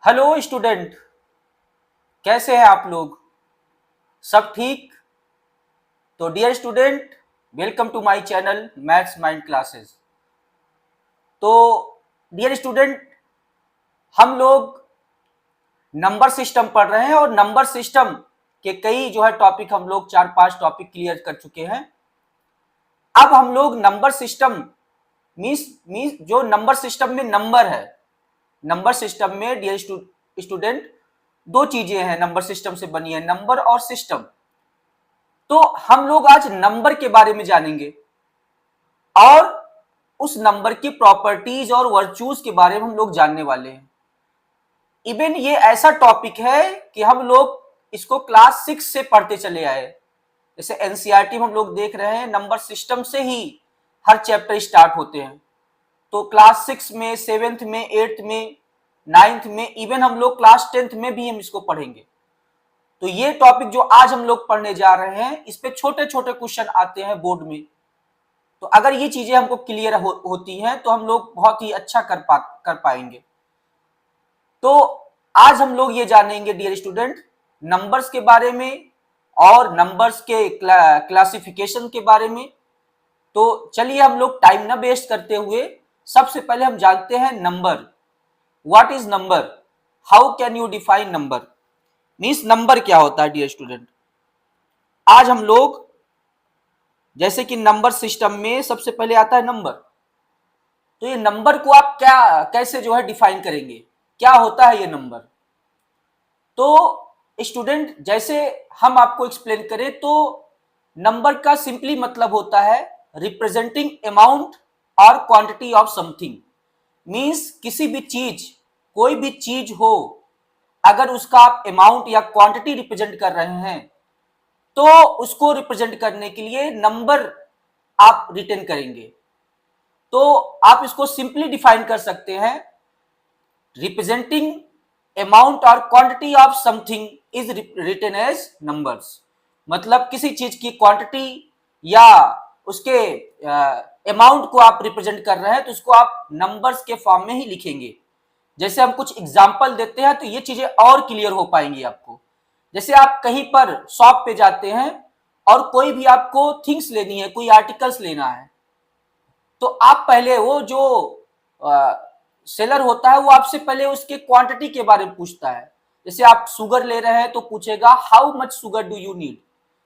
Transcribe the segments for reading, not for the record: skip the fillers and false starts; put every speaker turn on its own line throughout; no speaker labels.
Hello student, कैसे हैं आप लोग? सब ठीक? तो dear student, welcome to my channel maths mind classes. तो डियर स्टूडेंट, हम लोग नंबर सिस्टम पढ़ रहे हैं और नंबर सिस्टम के कई टॉपिक हम लोग 4-5 टॉपिक क्लियर कर चुके हैं। अब हम लोग नंबर सिस्टम मीन्स जो नंबर सिस्टम में नंबर है, नंबर सिस्टम में डियर स्टूडेंट दो चीजें हैं नंबर सिस्टम से बनी है, नंबर और सिस्टम। तो हम लोग आज नंबर के बारे में जानेंगे और उस नंबर की प्रॉपर्टीज और वर्चूज के बारे में हम लोग जानने वाले हैं। इवन ये ऐसा टॉपिक है कि हम लोग इसको क्लास 6 से पढ़ते चले आए। जैसे एनसीईआरटी में हम लोग देख रहे हैं, नंबर सिस्टम से ही हर चैप्टर स्टार्ट होते हैं। तो क्लास 6 में, 7th में, 8th में, 9th में, इवन हम लोग क्लास 10th में भी हम इसको पढ़ेंगे। तो ये टॉपिक जो आज हम लोग पढ़ने जा रहे हैं, इस पे छोटे छोटे क्वेश्चन आते हैं बोर्ड में। तो अगर ये चीजें हमको क्लियर होती हैं तो हम लोग बहुत ही अच्छा कर पाएंगे। तो आज हम लोग ये जानेंगे डियर स्टूडेंट नंबर्स के बारे में और नंबर्स के क्लासिफिकेशन के बारे में। तो चलिए हम लोग टाइम ना वेस्ट करते हुए सबसे पहले हम जानते हैं number. What is number? How can you define number? Means number क्या होता है डियर स्टूडेंट। आज हम लोग जैसे कि नंबर सिस्टम में सबसे पहले आता है नंबर। तो ये नंबर को आप कैसे डिफाइन करेंगे, क्या होता है ये नंबर? तो स्टूडेंट, जैसे हम आपको एक्सप्लेन करें तो नंबर का सिंपली मतलब होता है रिप्रेजेंटिंग अमाउंट और क्वांटिटी ऑफ समथिंग। मींस किसी भी चीज, कोई भी चीज हो, अगर उसका आप अमाउंट या क्वांटिटी रिप्रेजेंट कर रहे हैं तो उसको रिप्रेजेंट करने के लिए नंबर आप रिटर्न करेंगे। तो आप इसको सिंपली डिफाइन कर सकते हैं, रिप्रेजेंटिंग अमाउंट और quantity of something is written as numbers. मतलब किसी चीज की क्वांटिटी या उसके अमाउंट को आप रिप्रेजेंट कर रहे हैं तो उसको आप नंबर्स के फॉर्म में ही लिखेंगे। जैसे हम कुछ एग्जांपल देते हैं तो ये चीजें और क्लियर हो पाएंगी आपको। जैसे आप कहीं पर शॉप पे जाते हैं और कोई भी आपको थिंग्स लेनी है, कोई आर्टिकल्स लेना है, तो आप पहले वो जो सेलर होता है वो आपसे पहले उसके क्वांटिटी के बारे में पूछता है। जैसे आप शुगर ले रहे हैं तो पूछेगा how much sugar do you need,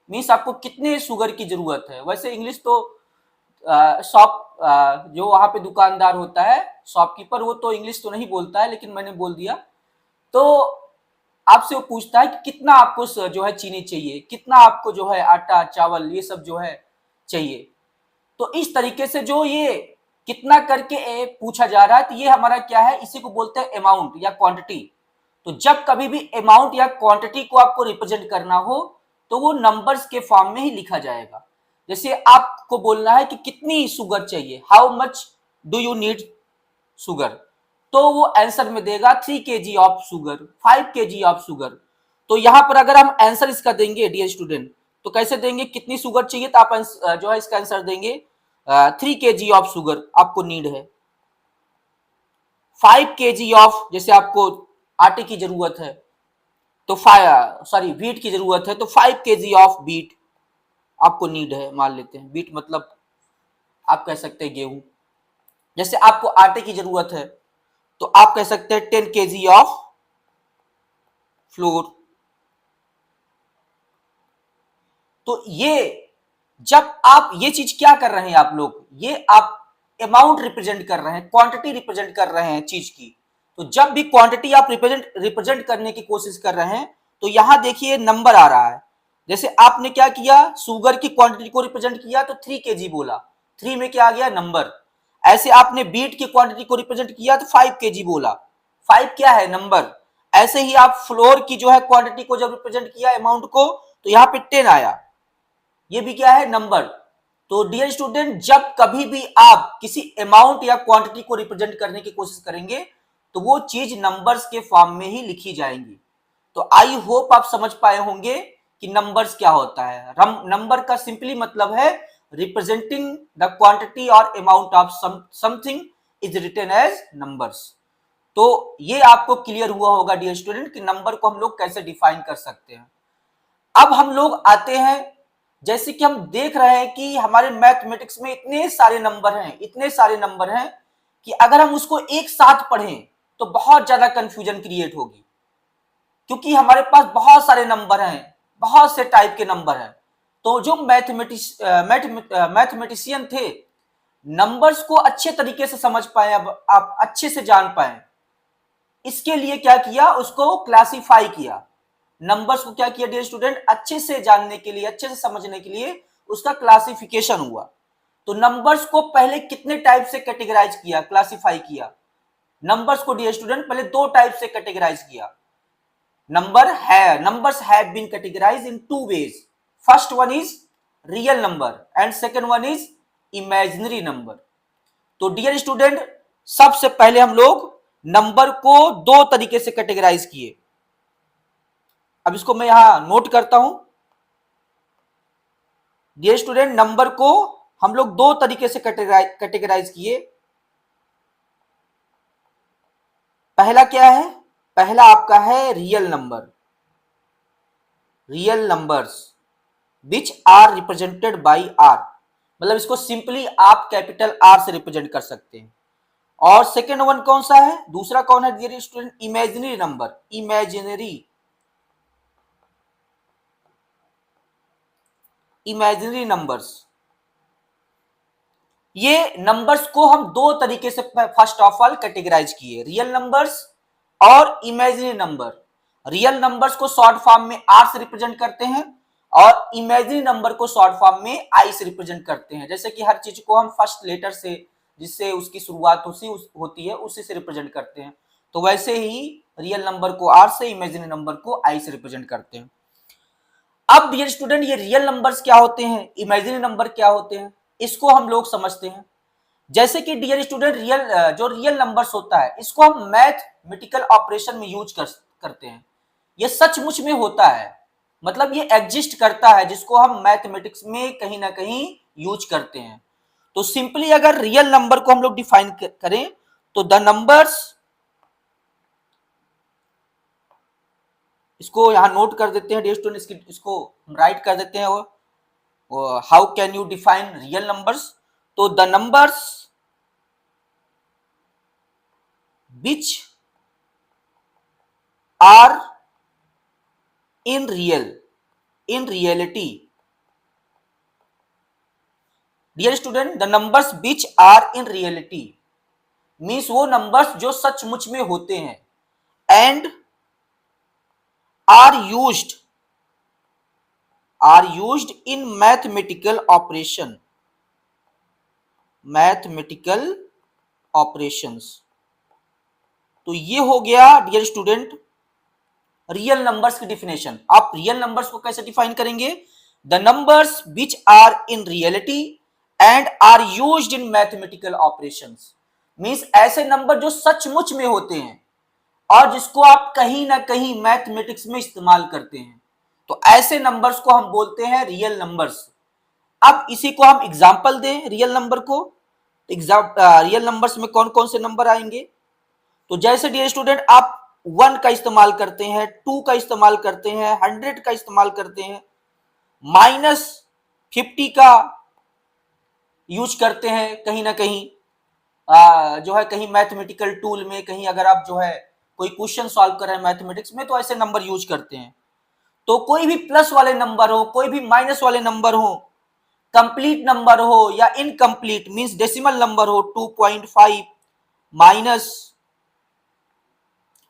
means आपको कितने शुगर की जरूरत है। वैसे इंग्लिश तो शॉप जो वहां पे दुकानदार होता है, शॉपकीपर, वो तो इंग्लिश तो नहीं बोलता है, लेकिन मैंने बोल दिया। तो आपसे वो पूछता है कि कितना आपको चीनी चाहिए, कितना आपको आटा चावल ये सब चाहिए। तो इस तरीके से जो ये कितना करके पूछा जा रहा है, तो ये हमारा क्या है, इसी को बोलते हैं अमाउंट या क्वांटिटी। तो जब कभी भी अमाउंट या क्वांटिटी को आपको रिप्रेजेंट करना हो तो वो नंबर्स के फॉर्म में ही लिखा जाएगा। जैसे आपको बोलना है कि कितनी शुगर चाहिए, how much do you need sugar, तो वो आंसर में देगा 3 kg of sugar, 5 kg of sugar. तो यहां पर अगर हम आंसर इसका देंगे डियर स्टूडेंट, तो कैसे देंगे, कितनी शुगर चाहिए, तो आप इसका आंसर देंगे 3 kg ऑफ शुगर आपको नीड है। 5 kg ऑफ, जैसे आपको आटे की जरूरत है तो व्हीट की जरूरत है तो 5 kg ऑफ व्हीट आपको नीड है। मान लेते हैं व्हीट मतलब आप कह सकते हैं गेहूं। जैसे आपको आटे की जरूरत है तो आप कह सकते हैं 10 kg ऑफ फ्लोर। तो ये जब आप ये चीज क्या कर रहे हैं, आप लोग ये आप अमाउंट रिप्रेजेंट कर रहे हैं, क्वांटिटी रिप्रेजेंट कर रहे हैं चीज की। तो जब भी क्वांटिटी आप रिप्रेजेंट करने की कोशिश कर रहे हैं तो यहां देखिए नंबर आ रहा है। जैसे आपने क्या किया, शुगर की क्वांटिटी को रिप्रेजेंट किया तो 3 kg बोला, 3 में क्या आ गया, नंबर। ऐसे आपने बीट की क्वांटिटी को रिप्रेजेंट किया तो 5 kg बोला, 5 क्या है, नंबर। ऐसे ही आप फ्लोर की क्वांटिटी को जब रिप्रेजेंट किया अमाउंट को तो यहाँ पे 10 आया, ये भी क्या है, नंबर। तो डियर स्टूडेंट, जब कभी भी आप किसी अमाउंट या क्वांटिटी को रिप्रेजेंट करने की कोशिश करेंगे तो वो चीज नंबर्स के फॉर्म में ही लिखी जाएंगी। तो आई होप आप समझ पाए होंगे कि नंबर्स क्या होता है। नंबर का सिंपली मतलब है रिप्रेजेंटिंग द क्वांटिटी और amount of something is written as numbers. तो ये आपको क्लियर हुआ होगा डियर स्टूडेंट कि नंबर को हम लोग कैसे डिफाइन कर सकते हैं। अब हम लोग आते हैं, जैसे कि हम देख रहे हैं कि हमारे मैथमेटिक्स में इतने सारे नंबर हैं कि अगर हम उसको एक साथ पढ़ें तो बहुत ज्यादा कंफ्यूजन क्रिएट होगी, क्योंकि हमारे पास बहुत सारे नंबर हैं, बहुत से टाइप के नंबर हैं। तो जो मैथमेटिशियन थे, नंबर्स को अच्छे तरीके से समझ पाए, अब आप अच्छे से जान पाए, इसके लिए क्या किया, उसको क्लासिफाई किया। नंबर्स को क्या किया डियर स्टूडेंट, अच्छे से जानने के लिए, अच्छे से समझने के लिए उसका क्लासिफिकेशन हुआ। तो नंबर्स को पहले कितने टाइप से कैटेगराइज किया, क्लासिफाई किया। नंबर्स को डियर स्टूडेंट पहले दो टाइप से कैटेगराइज किया। numbers have been categorized in two ways. First one is real number and second one is imaginary number. तो डियर स्टूडेंट, सबसे पहले हम लोग नंबर को दो तरीके से कैटेगराइज किए। अब इसको मैं यहां नोट करता हूं। डियर स्टूडेंट, नंबर को हम लोग दो तरीके से कैटेगराइज किए। पहला क्या है, पहला आपका है real number, real numbers which are represented by R, मतलब इसको सिंपली आप कैपिटल आर से रिप्रेजेंट कर सकते हैं। और सेकेंड वन कौन सा है, दूसरा कौन है dear student, imaginary number, imaginary numbers. ये नंबर्स को हम दो तरीके से फर्स्ट ऑफ ऑल कैटेगराइज किए, रियल नंबर्स और इमेजिनरी नंबर। रियल नंबर्स को शॉर्ट फॉर्म में आर से रिप्रेजेंट करते हैं और इमेजिनरी नंबर को शॉर्ट फॉर्म में आई से रिप्रेजेंट करते हैं। जैसे कि हर चीज को हम फर्स्ट लेटर से, जिससे उसकी शुरुआत होती है, उसी से रिप्रेजेंट करते हैं। तो वैसे ही रियल नंबर को आर से, इमेजिनरी नंबर को आई से रिप्रेजेंट करते हैं। अब डियर स्टूडेंट, ये रियल नंबर्स क्या होते हैं, इमेजिनरी नंबर क्या होते हैं, इसको हम लोग समझते हैं। जैसे कि डियर स्टूडेंट, जो रियल नंबर्स होता है, इसको हम मैथमेटिकल ऑपरेशन में यूज करते हैं। ये सचमुच में होता है, मतलब ये एग्जिस्ट करता है, जिसको हम मैथमेटिक्स में कहीं ना कहीं यूज करते हैं। तो सिंपली अगर रियल नंबर को हम लोग डिफाइन करें तो द नंबर्स, इसको यहां नोट कर देते हैं डियर स्टूडेंट, इसको हम राइट कर देते हैं। How can you define real numbers, तो the numbers which are in reality, dear student, the numbers which are in reality means वो नंबर्स जो सचमुच में होते हैं, and are used in mathematical operations। तो ये हो गया डियर स्टूडेंट रियल नंबर्स की डिफिनेशन। आप रियल नंबर्स को कैसे डिफाइन करेंगे, the numbers which are in reality and are used in mathematical operations, means ऐसे नंबर जो सचमुच में होते हैं और जिसको आप कहीं ना कहीं मैथमेटिक्स में इस्तेमाल करते हैं, तो ऐसे नंबर्स को हम बोलते हैं रियल नंबर्स। अब इसी को हम एग्जांपल दें रियल नंबर को, रियल नंबर्स में कौन कौन से नंबर आएंगे। तो जैसे डियर स्टूडेंट, आप 1 का इस्तेमाल करते हैं, 2 का इस्तेमाल करते हैं, 100 का इस्तेमाल करते हैं, -50 का यूज करते हैं कहीं ना कहीं, जो है कहीं मैथमेटिकल टूल में, कहीं अगर आप जो है कोई क्वेश्चन सॉल्व कर रहे हैं मैथमेटिक्स में, तो ऐसे नंबर यूज करते हैं। तो कोई भी प्लस वाले नंबर हो, कोई भी माइनस वाले नंबर हो, कंप्लीट नंबर हो या इनकम्प्लीट मींस डेसिमल नंबर हो, 2.5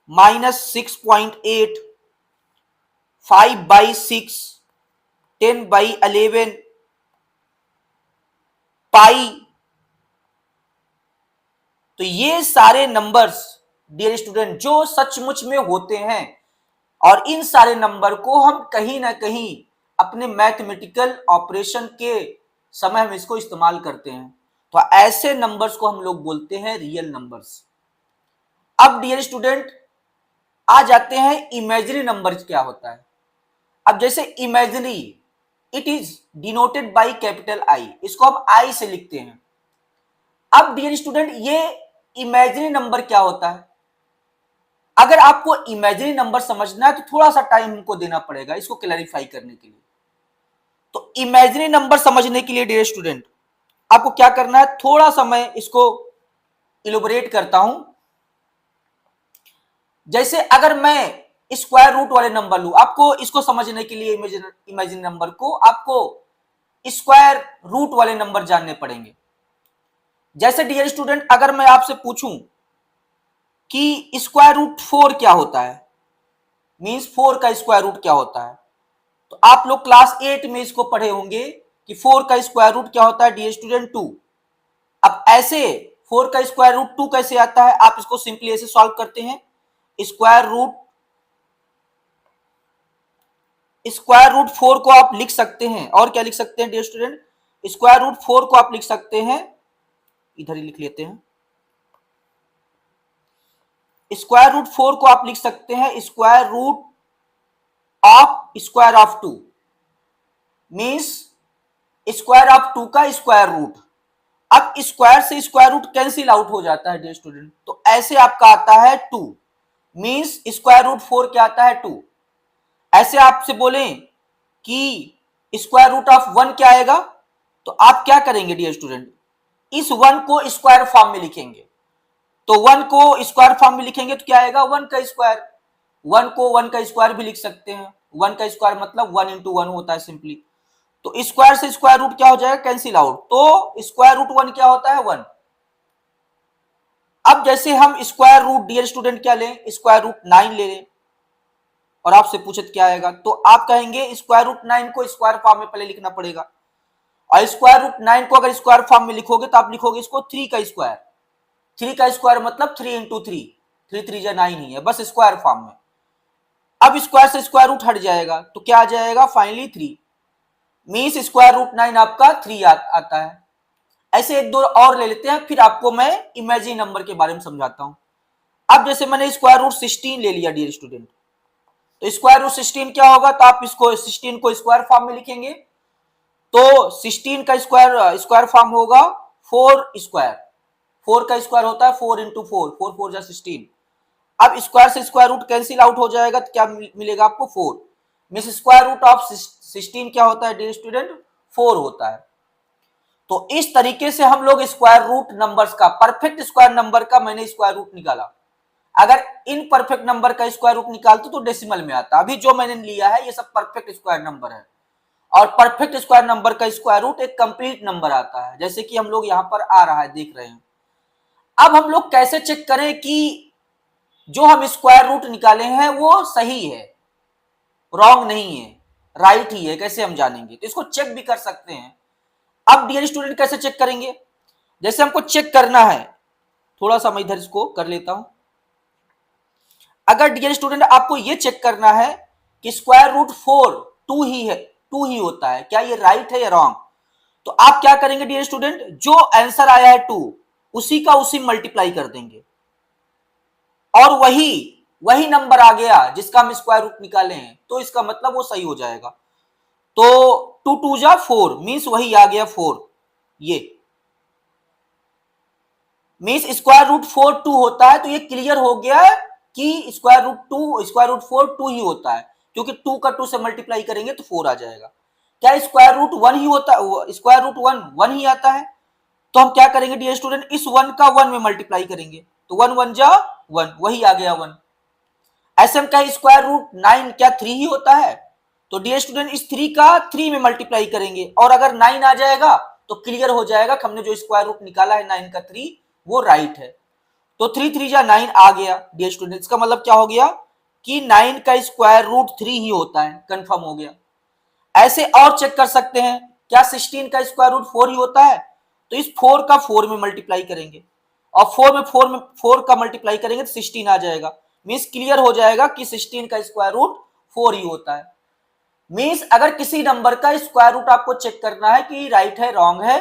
-6.8, 5/6, 10/11, पाई, तो ये सारे नंबर्स डियर स्टूडेंट जो सचमुच में होते हैं, और इन सारे नंबर को हम कहीं ना कहीं अपने मैथमेटिकल ऑपरेशन के समय में इसको इस्तेमाल करते हैं। तो ऐसे नंबर्स को हम लोग बोलते हैं रियल नंबर्स। अब डियर स्टूडेंट आ जाते हैं इमेजिनरी नंबर्स क्या होता है। अब जैसे imaginary, it is denoted by capital I, इसको हम आई से लिखते हैं। अब डियर स्टूडेंट, ये इमेजिनरी नंबर क्या होता है, अगर आपको इमेजिनरी नंबर समझना है तो थोड़ा सा टाइम हमको देना पड़ेगा इसको क्लैरिफाई करने के लिए। तो इमेजिनरी नंबर समझने के लिए डियर स्टूडेंट आपको क्या करना है, थोड़ा सा मैं इसको इलोबरेट करता हूं। जैसे अगर मैं स्क्वायर रूट वाले नंबर लू, आपको इसको समझने के लिए इमेजिनरी नंबर को आपको स्क्वायर रूट वाले नंबर जानने पड़ेंगे। जैसे डियर स्टूडेंट अगर मैं आपसे पूछूं कि स्क्वायर रूट 4 क्या होता है, मींस 4 का स्क्वायर रूट क्या होता है, तो आप लोग क्लास 8 में इसको पढ़े होंगे कि 4 का स्क्वायर रूट क्या होता है डियर स्टूडेंट 2। अब ऐसे 4 का स्क्वायर रूट 2 कैसे आता है, आप इसको सिंपली ऐसे सॉल्व करते हैं। स्क्वायर रूट 4 को आप लिख सकते हैं, और क्या लिख सकते हैं डियर स्टूडेंट, स्क्वायर रूट 4 को आप लिख सकते हैं, इधर ही लिख लेते हैं, स्क्वायर रूट 4 को आप लिख सकते हैं square root of square of 2, means square of 2 का स्क्वायर रूट। अब स्क्वायर से स्क्वायर रूट कैंसिल आउट हो जाता है डियर स्टूडेंट, तो ऐसे आपका आता है 2, मींस स्क्वायर रूट 4 क्या आता है 2। ऐसे आपसे बोलें कि स्क्वायर रूट ऑफ 1 क्या आएगा, तो आप क्या करेंगे डियर स्टूडेंट, इस 1 को स्क्वायर फॉर्म में लिखेंगे। तो 1 को स्क्वायर फॉर्म में लिखेंगे तो क्या आएगा 1 का स्क्वायर। 1 को 1 का स्क्वायर भी लिख सकते हैं, 1 का स्क्वायर मतलब 1 इंटू 1 होता है सिंपली। तो स्क्वायर से स्क्वायर रूट क्या हो जाएगा, कैंसिल आउट, तो स्क्वायर रूट 1 क्या होता है 1। अब जैसे हम स्क्वायर रूट डियर स्टूडेंट क्या लें, स्क्वायर रूट 9 ले लें, और आपसे पूछत क्या आएगा, तो आप कहेंगे स्क्वायर रूट 9 को स्क्वायर फॉर्म में पहले लिखना पड़ेगा, और स्क्वायर रूट 9 को अगर स्क्वायर फॉर्म में लिखोगे तो आप लिखोगे इसको 3 का स्क्वायर। 3 का स्क्वायर मतलब 3 इंटू 3, 3 3 9 ही है, बस स्क्वायर फॉर्म में। अब स्क्वायर से स्क्वायर रूट हट जाएगा तो क्या आ जाएगा फाइनली 3, मींस स्क्वायर रूट 9 आपका 3 आता है। ऐसे एक दो और ले लेते हैं, फिर आपको मैं इमेजिनरी नंबर के बारे में समझाता हूं। अब जैसे मैंने स्क्वायर रूट 16 ले लिया डियर स्टूडेंट, तो स्क्वायर रूट 16 क्या होगा, तो आप इसको 16 को स्क्वायर फॉर्म में लिखेंगे, तो 16 का स्क्वायर फॉर्म होगा 4 स्क्वायर। 4 का स्क्वायर होता है 4 इंटू 4, 4 4 जा 16। अब स्क्वायर से स्क्वायर रूट कैंसिल आउट हो जाएगा तो क्या मिलेगा आपको 4, मींस स्क्वायर रूट ऑफ 16 क्या होता है डियर स्टूडेंट 4 होता है। तो इस तरीके से हम लोग स्क्वायर रूट नंबर्स का, परफेक्ट स्क्वायर नंबर का मैंने स्क्वायर रूट निकाला। अगर इन परफेक्ट नंबर का स्क्वायर रूट निकालते तो डेसिमल में आता, अभी जो मैंने लिया है ये सब परफेक्ट स्क्वायर नंबर है, और परफेक्ट स्क्वायर नंबर का स्क्वायर रूट एक कंप्लीट नंबर आता है, जैसे कि हम लोग यहां पर आ रहा है देख रहे हैं। अब हम लोग कैसे चेक करें कि जो हम स्क्वायर रूट निकाले हैं वो सही है, रॉन्ग नहीं है, राइट ही है, कैसे हम जानेंगे, तो इसको चेक भी कर सकते हैं। अब डियर स्टूडेंट कैसे चेक करेंगे, जैसे हमको चेक करना है, थोड़ा सा मैं इधर इसको कर लेता हूं। अगर डियर स्टूडेंट आपको ये चेक करना है कि स्क्वायर रूट 4 2 ही है, 2 ही होता है, क्या ये राइट है या रॉन्ग, तो आप क्या करेंगे डियर स्टूडेंट, जो आंसर आया है 2 उसी का उसी मल्टीप्लाई कर देंगे, और वही नंबर आ गया जिसका हम स्क्वायर रूट निकाले हैं, तो इसका मतलब वो सही हो जाएगा। तो 2 2 जा 4 मींस वही आ गया 4, ये मींस स्क्वायर रूट 4 2 होता है, तो ये क्लियर हो गया कि स्क्वायर रूट 4 2 ही होता है, क्योंकि 2 का 2 से मल्टीप्लाई करेंगे तो 4 आ जाएगा। क्या स्क्वायर रूट 1 ही होता है, स्क्वायर रूट 1 1 ही आता है, तो हम क्या करेंगे डियर स्टूडेंट, इस 1 का 1 में मल्टीप्लाई करेंगे, तो 1 1 जा 1, वही आ गया 1। ऐसे हम कहें स्क्वायर रूट 9 क्या 3 ही होता है, तो डियर स्टूडेंट इस 3 का 3 में मल्टीप्लाई करेंगे, और अगर 9 आ जाएगा तो क्लियर हो जाएगा कि हमने जो स्क्वायर रूट निकाला है 9 का 3 वो राइट है। तो 3 3 जा 9 आ गया डियर स्टूडेंट, इसका मतलब क्या हो गया कि 9 का स्क्वायर रूट 3 ही होता है, कंफर्म हो गया। ऐसे और चेक कर सकते हैं, क्या 16 का स्क्वायर रूट 4 ही होता है, तो इस 4 का 4 में मल्टीप्लाई करेंगे, और 4 का मल्टीप्लाई करेंगे तो 16 आ जाएगा, मींस क्लियर हो जाएगा कि 16 का स्क्वायर रूट 4 ही होता है। मींस अगर किसी नंबर का स्क्वायर रूट आपको चेक करना है कि राइट है रॉन्ग है,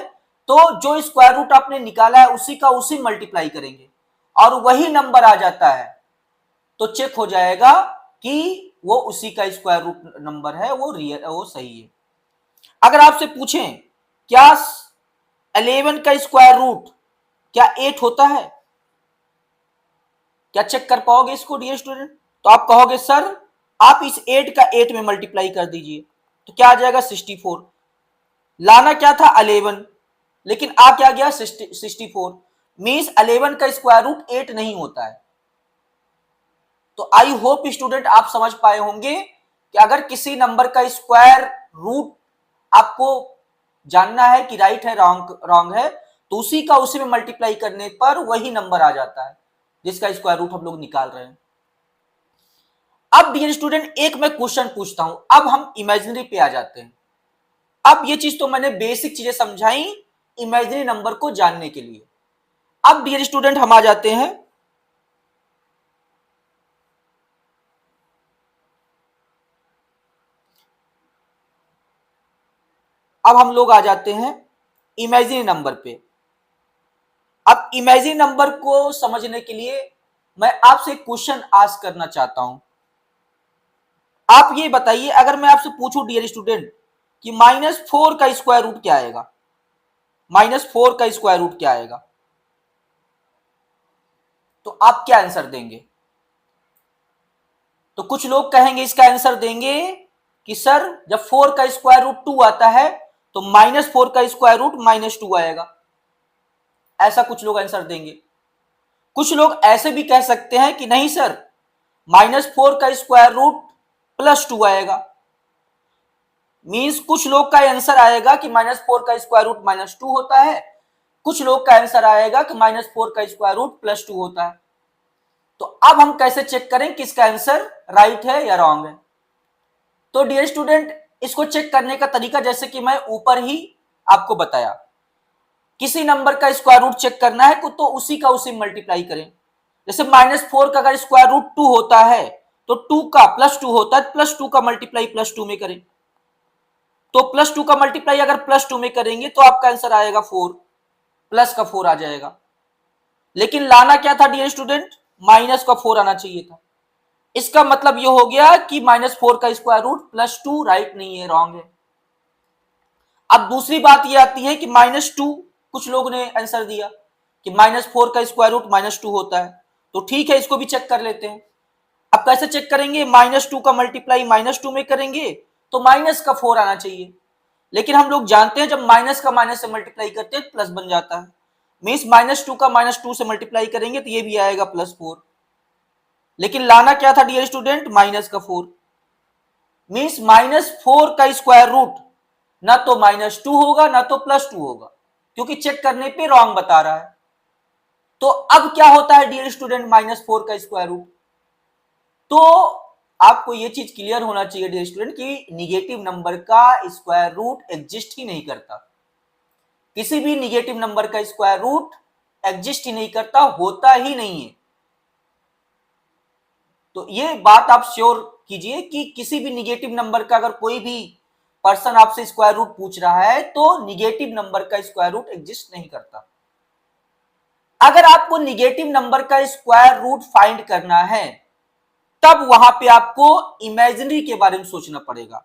तो जो स्क्वायर रूट आपने निकाला है उसी का उसी मल्टीप्लाई करेंगे, और वही नंबर आ जाता है तो चेक हो जाएगा कि वो उसी का स्क्वायर रूट नंबर है, वो सही है। अगर आपसे पूछें क्या 11 का स्क्वायर रूट क्या 8 होता है, क्या चेक कर पाओगे इसको डियर स्टूडेंट? तो आप कहोगे सर आप इस 8 का 8 में मल्टीप्लाई कर दीजिए, तो क्या आ जाएगा 64। लाना क्या था 11, लेकिन आ क्या गया 64। मीन्स 11 का स्क्वायर रूट 8 नहीं होता है। तो आई होप स्टूडेंट आप समझ पाए होंगे कि अगर किसी नंबर का स्क्वायर रूट आपको जानना है कि राइट है रॉन्ग है, तो उसी का उसी में मल्टीप्लाई करने पर वही नंबर आ जाता है जिसका स्क्वायर रूट हम लोग निकाल रहे हैं। अब डियर स्टूडेंट एक मैं क्वेश्चन पूछता हूं, अब हम इमेजिनरी पे आ जाते हैं। अब ये चीज तो मैंने बेसिक चीजें समझाई इमेजिनरी नंबर को जानने के लिए। अब डियर स्टूडेंट हम आ जाते हैं अब हम लोग आ जाते हैं इमेजिनरी नंबर पे। अब इमेजिनरी नंबर को समझने के लिए मैं आपसे एक क्वेश्चन आस्क करना चाहता हूं। आप ये बताइए, अगर मैं आपसे पूछूं डियर स्टूडेंट कि -4 का स्क्वायर रूट क्या आएगा, -4 का स्क्वायर रूट क्या आएगा, तो आप क्या आंसर देंगे? तो कुछ लोग कहेंगे इसका आंसर देंगे कि सर जब 4 का स्क्वायर रूट 2 आता है तो -4 का स्क्वायर रूट -2 आएगा, ऐसा कुछ लोग आंसर देंगे। कुछ लोग ऐसे भी कह सकते हैं कि नहीं सर -4 का स्क्वायर रूट +2 आएगा। मींस कुछ लोग का आंसर आएगा कि -4 का स्क्वायर रूट -2 होता है, कुछ लोग का आंसर आएगा कि -4 का स्क्वायर रूट +2 होता है। तो अब हम कैसे चेक करें किसका आंसर राइट है या रॉन्ग है? तो डियर स्टूडेंट इसको चेक करने का तरीका जैसे कि मैं ऊपर ही आपको बताया, किसी नंबर का स्क्वायर रूट चेक करना है तो उसी का उसी मल्टीप्लाई करें। जैसे -4 का अगर स्क्वायर रूट 2 होता है तो 2 का +2 होता है, +2 का मल्टीप्लाई +2 में करें। तो +2 का मल्टीप्लाई अगर +2 में करेंगे तो आपका आंसर आएगा 4, प्लस का 4 आ जाएगा। लेकिन लाना क्या था डियर स्टूडेंट, माइनस का 4 आना चाहिए था। इसका मतलब यह हो गया कि -4 का स्क्वायर रूट +2 राइट नहीं है, रॉन्ग है। अब दूसरी बात यह आती है कि -2, कुछ लोगों ने आंसर दिया कि -4 का स्क्वायर रूट -2 होता है, तो ठीक है इसको भी चेक कर लेते हैं। अब कैसे चेक करेंगे, -2 का मल्टीप्लाई -2 में करेंगे तो माइनस का 4 आना चाहिए, लेकिन हम लोग जानते हैं जब माइनस का माइनस से मल्टीप्लाई करते हैं प्लस बन जाता है। मीन्स -2 का -2 से मल्टीप्लाई करेंगे तो ये भी आएगा +4। लेकिन लाना क्या था डियर स्टूडेंट, माइनस का 4। मीन्स -4 का स्क्वायर रूट ना तो -2 होगा ना तो +2 होगा, क्योंकि चेक करने पे रॉन्ग बता रहा है। तो अब क्या होता है डियर स्टूडेंट -4 का स्क्वायर रूट? तो आपको यह चीज क्लियर होना चाहिए डियर स्टूडेंट कि निगेटिव नंबर का स्क्वायर रूट एग्जिस्ट ही नहीं करता। किसी भी निगेटिव नंबर का स्क्वायर रूट एग्जिस्ट ही नहीं करता, होता ही नहीं है। तो ये बात आप श्योर कीजिए कि किसी भी निगेटिव नंबर का अगर कोई भी पर्सन आपसे स्क्वायर रूट पूछ रहा है तो निगेटिव नंबर का स्क्वायर रूट एग्जिस्ट नहीं करता। अगर आपको निगेटिव नंबर का स्क्वायर रूट फाइंड करना है तब वहां पे आपको इमेजिनरी के बारे में सोचना पड़ेगा।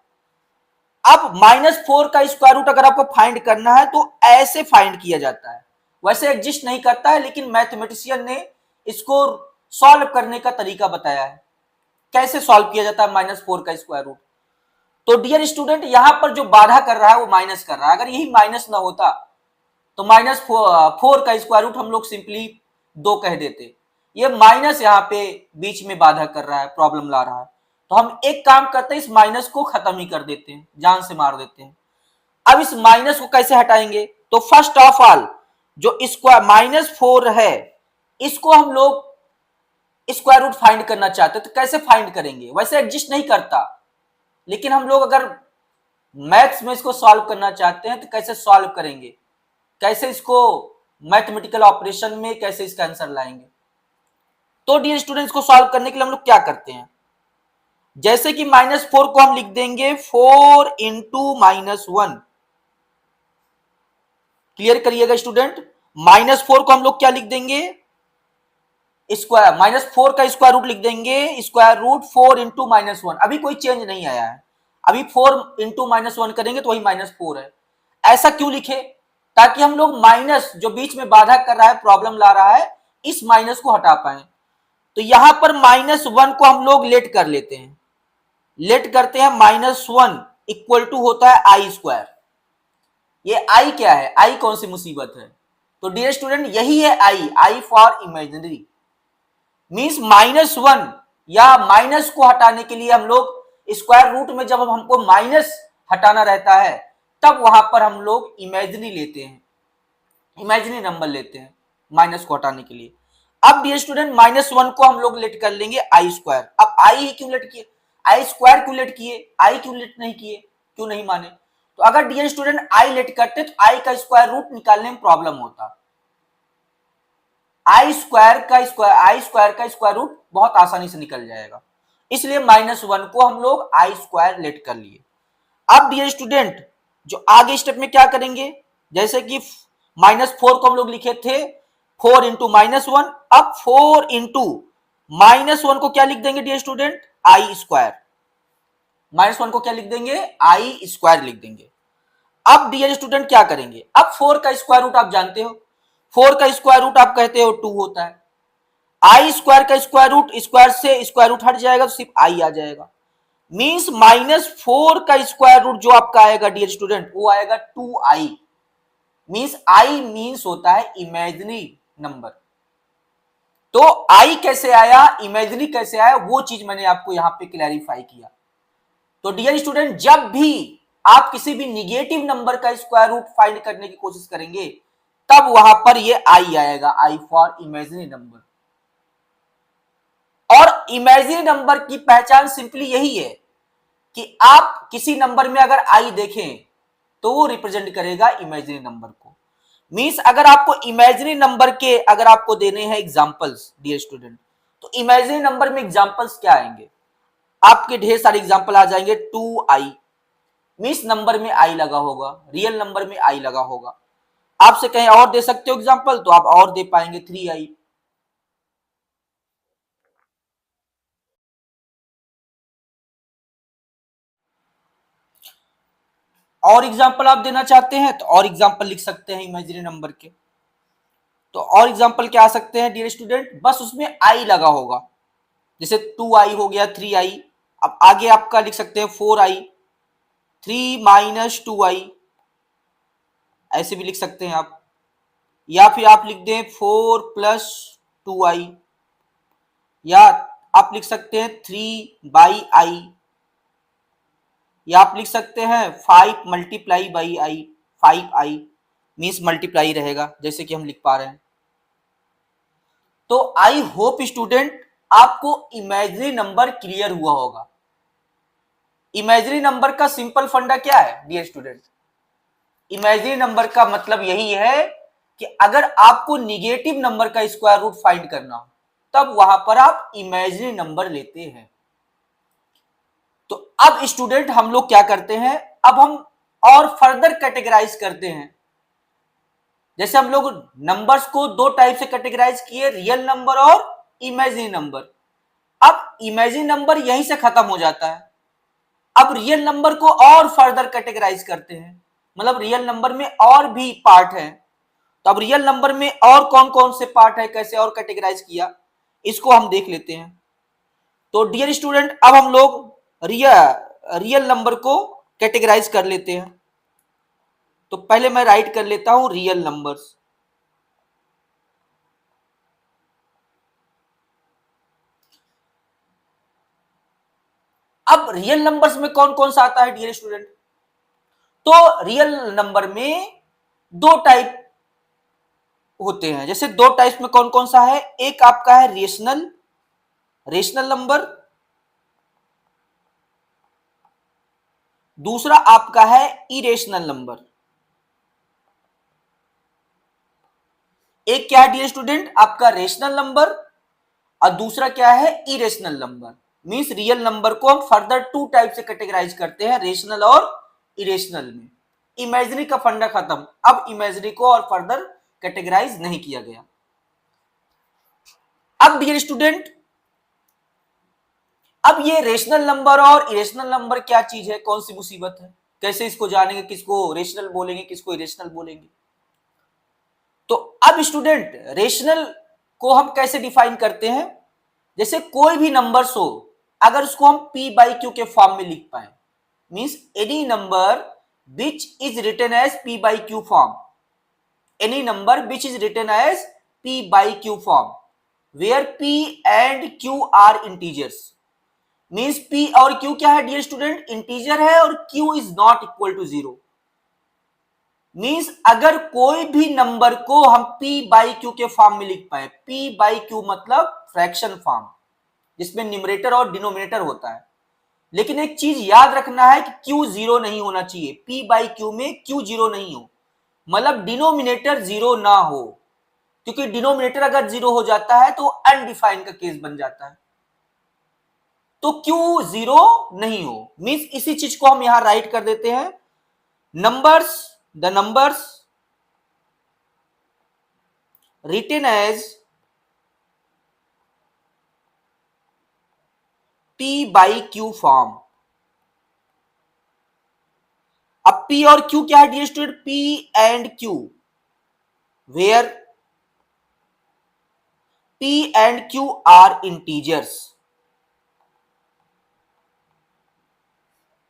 अब -4 का स्क्वायर रूट अगर आपको फाइंड करना है तो ऐसे फाइंड किया जाता है, वैसे एग्जिस्ट नहीं करता है, लेकिन मैथमेटिशियन ने इसको सॉल्व करने का तरीका बताया है। कैसे सॉल्व किया जाता है -4 का स्क्वायर रूट? तो डियर स्टूडेंट यहां पर जो बाधा कर रहा है वो माइनस कर रहा है। अगर यही माइनस ना होता तो -4 का स्क्वायर रूट हम लोग सिंपली 2 कह देते। ये माइनस यहाँ पे बीच में बाधा कर रहा है, प्रॉब्लम ला रहा है, तो हम एक काम करते हैं इस माइनस को खत्म ही कर देते हैं, जान से मार देते हैं। अब इस माइनस को कैसे हटाएंगे? तो फर्स्ट ऑफ ऑल जो स्क्वायर -4 है इसको हम लोग स्क्वायर रूट फाइंड करना चाहते हैं, तो कैसे फाइंड करेंगे? वैसे एग्जिस्ट नहीं करता, लेकिन हम लोग अगर मैथ्स में इसको सॉल्व करना चाहते हैं तो कैसे सॉल्व करेंगे, कैसे इसको मैथमेटिकल ऑपरेशन में कैसे इसका आंसर लाएंगे? तो डियर स्टूडेंट्स को सॉल्व करने के लिए हम लोग क्या करते हैं, जैसे कि -4 को हम लिख देंगे 4 इंटू -1। क्लियर करिएगा स्टूडेंट, -4 को हम लोग क्या लिख देंगे, स्क्वायर, -4 का स्क्वायर रूट लिख देंगे, स्क्वायर रूट 4 इंटू -1। अभी कोई चेंज नहीं आया है, अभी 4 इंटू -1 करेंगे तो वही -4 है। ऐसा क्यों लिखे? ताकि हम लोग माइनस जो बीच में बाधा कर रहा है, प्रॉब्लम ला रहा है, इस माइनस को हटा पाए। तो यहां पर -1 को हम लोग लेट कर लेते हैं, लेट करते हैं -1 इक्वल टू होता है आई स्क्वायर। ये आई क्या है, आई कौन सी मुसीबत है? तो डियर स्टूडेंट यही है आई फॉर इमेजिनरी। मींस -1 या माइनस को हटाने के लिए हम लोग स्क्वायर रूट में जब हमको माइनस हटाना रहता है तब वहां पर हम लोग इमेजिनरी लेते हैं, इमेजिनरी नंबर लेते हैं माइनस को हटाने के लिए। अब डियर स्टूडेंट -1 को हम लोग लेट कर लेंगे आई स्क्वायर। अब आई ही क्यों लेट किए, आई स्क्वायर क्यों लेट किए, आई क्यों लेट नहीं किए, क्यों नहीं माने? तो अगर डियर स्टूडेंट आई लेट करते तो आई का स्क्वायर रूट निकालने में प्रॉब्लम होता। आई स्क्वायर का स्क्वायर रूट बहुत आसानी से निकल जाएगा, इसलिए -1 को हम लोग आई स्क्वायर लेट कर लिए। अब डियर स्टूडेंट जो आगे स्टेप में क्या करेंगे, जैसे कि -4 को हम लोग लिखे थे 4 इंटू -1, अब 4 इंटू -1 को क्या लिख देंगे डियर स्टूडेंट, आई स्क्वायर। -1 को क्या लिख देंगे, आई स्क्वायर लिख देंगे। अब डियर स्टूडेंट क्या करेंगे, अब 4 का स्क्वायर रूट आप जानते हो, 4 का स्क्वायर रूट आप कहते हो 2 होता है। आई स्क्वायर का स्क्वायर रूट, स्क्वायर से स्क्वायर रूट हट जाएगा तो सिर्फ आई आ जाएगा। मींस -4 का स्क्वायर रूट जो आपका आएगा डियर स्टूडेंट वो आएगा 2i। मींस आई मींस होता है इमेजिनरी नंबर। तो आई कैसे आया, इमेजिनरी कैसे आया, वो चीज मैंने आपको यहां पे क्लैरिफाई किया। तो डियर स्टूडेंट जब भी आप किसी भी निगेटिव नंबर का स्क्वायर रूट फाइंड करने की कोशिश करेंगे तब वहां पर ये आई आएगा, आई फॉर इमेजिनरी नंबर। और इमेजिनरी नंबर की पहचान सिंपली यही है कि आप किसी नंबर में अगर आई देखें तो वो रिप्रेजेंट करेगा इमेजिनरी नंबर को। मींस अगर आपको इमेजिनरी नंबर के अगर आपको देने हैं एग्जांपल्स डियर स्टूडेंट, तो इमेजिनरी नंबर में एग्जांपल्स क्या आएंगे, आपके ढेर सारे एग्जांपल आ जाएंगे। 2i मींस नंबर में आई लगा होगा, रियल नंबर में आई लगा होगा। आपसे कहीं और दे सकते हो एग्जांपल तो आप और दे पाएंगे 3i। और एग्जांपल आप देना चाहते हैं तो और एग्जांपल लिख सकते हैं इमेजिनरी नंबर के। तो और एग्जांपल क्या आ सकते हैं डियर स्टूडेंट, बस उसमें आई लगा होगा, जैसे 2i हो गया 3i। अब आगे आपका लिख सकते हैं 4i, 3 माइनस 2i, ऐसे भी लिख सकते हैं आप। या फिर आप लिख दें 4 प्लस 2i, या आप लिख सकते हैं 3/i, या आप लिख सकते हैं 5 multiply by I, 5i means multiply रहेगा जैसे कि हम लिख पा रहे हैं। तो आई होप स्टूडेंट आपको इमेजिनरी नंबर क्लियर हुआ होगा। इमेजिनरी नंबर का सिंपल फंडा क्या है डियर स्टूडेंट, इमेजिनरी नंबर का मतलब यही है कि अगर आपको निगेटिव नंबर का स्क्वायर रूट फाइंड करना हो तब वहां पर आप इमेजिनरी नंबर लेते हैं। तो अब स्टूडेंट हम लोग क्या करते हैं, अब हम और फर्दर कैटेगराइज करते हैं। जैसे हम लोग नंबर्स को दो टाइप से कैटेगराइज किए, रियल नंबर और इमेजिनरी नंबर। अब इमेजिनरी नंबर यहीं से खत्म हो जाता है, अब रियल नंबर को और फर्दर कैटेगराइज करते हैं, मतलब रियल नंबर में और भी पार्ट है। तो अब रियल नंबर में और कौन कौन से पार्ट है, कैसे और कैटेगराइज किया, इसको हम देख लेते हैं। तो डियर स्टूडेंट अब हम लोग रियल नंबर को कैटेगराइज कर लेते हैं। तो पहले मैं राइट कर लेता हूं रियल नंबर्स। अब रियल नंबर्स में कौन कौन सा आता है डियर स्टूडेंट, तो रियल नंबर में दो टाइप होते हैं। जैसे दो टाइप में कौन कौन सा है, एक आपका है रेशनल नंबर, दूसरा आपका है इरेशनल नंबर। एक क्या है डियर स्टूडेंट आपका रेशनल नंबर और दूसरा क्या है irrational number. Means real number को हम फर्दर टू टाइप से कैटेगराइज करते हैं, रेशनल और इरेशनल में। इमेजिनरी का फंडा खत्म, अब इमेजिनरी को और फर्दर कैटेगराइज नहीं किया गया। अब डियर स्टूडेंट अब ये रेशनल नंबर और इरेशनल नंबर क्या चीज है, कौन सी मुसीबत है, कैसे इसको जानेंगे, किसको रेशनल बोलेंगे किसको इरेशनल बोलेंगे। तो अब स्टूडेंट रेशनल को हम कैसे डिफाइन करते हैं, जैसे कोई भी नंबर्स हो, अगर उसको हम p बाई क्यू के फॉर्म में लिख पाए, means any number which is written as p by q form, any number which is written as p by q form where p and q are integers, means p और q क्या है dear student, integer है और q is not equal to 0, means अगर कोई भी number को हम p by q के फॉर्म में लिख पाए, p by q मतलब फ्रैक्शन फॉर्म जिसमें न्यूमरेटर और डिनोमिनेटर होता है, लेकिन एक चीज याद रखना है कि q जीरो नहीं होना चाहिए, p by q में q जीरो नहीं हो, मतलब डिनोमिनेटर जीरो ना हो, क्योंकि डिनोमिनेटर अगर जीरो हो जाता है तो अनडिफाइंड का केस बन जाता है, तो क्यू जीरो नहीं हो, मींस इसी चीज को हम यहां राइट कर देते हैं, numbers the numbers written as p by q form. अब p और q क्या है dear student, p and q where p and q are integers,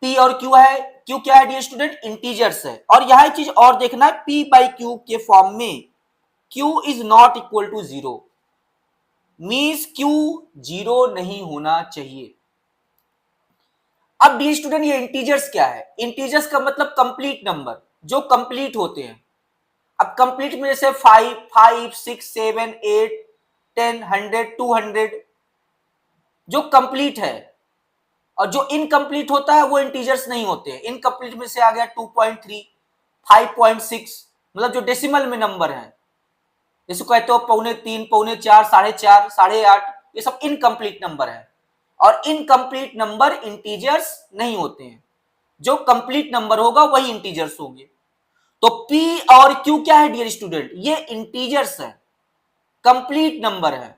p और q है, q क्या है डियर स्टूडेंट, इंटीजर्स है, और यहां एक चीज और देखना है, p बाई q के फॉर्म में q is not equal to zero, means q zero नहीं होना चाहिए। अब डियर स्टूडेंट ये इंटीजर्स क्या है, इंटीजर्स का मतलब कंप्लीट नंबर जो कंप्लीट होते हैं। अब कंप्लीट में जैसे 5, 5, 6, 7, 8, 10, 100, 200 जो कंप्लीट है, और जो इनकम्प्लीट होता है वो इंटीजर्स नहीं होते हैं। इनकम्प्लीट में से आ गया 2.3, 5.6, मतलब जो डेसिमल में नंबर है, जैसे कहते हो 3.25, 4.25, 4.5, 8.5, ये सब इनकम्प्लीट नंबर है, और इनकम्प्लीट नंबर इंटीजर्स नहीं होते हैं, जो कंप्लीट नंबर होगा वही इंटीजर्स होंगे। तो p और q क्या है डियर स्टूडेंट, ये इंटीजर्स है, कंप्लीट नंबर है।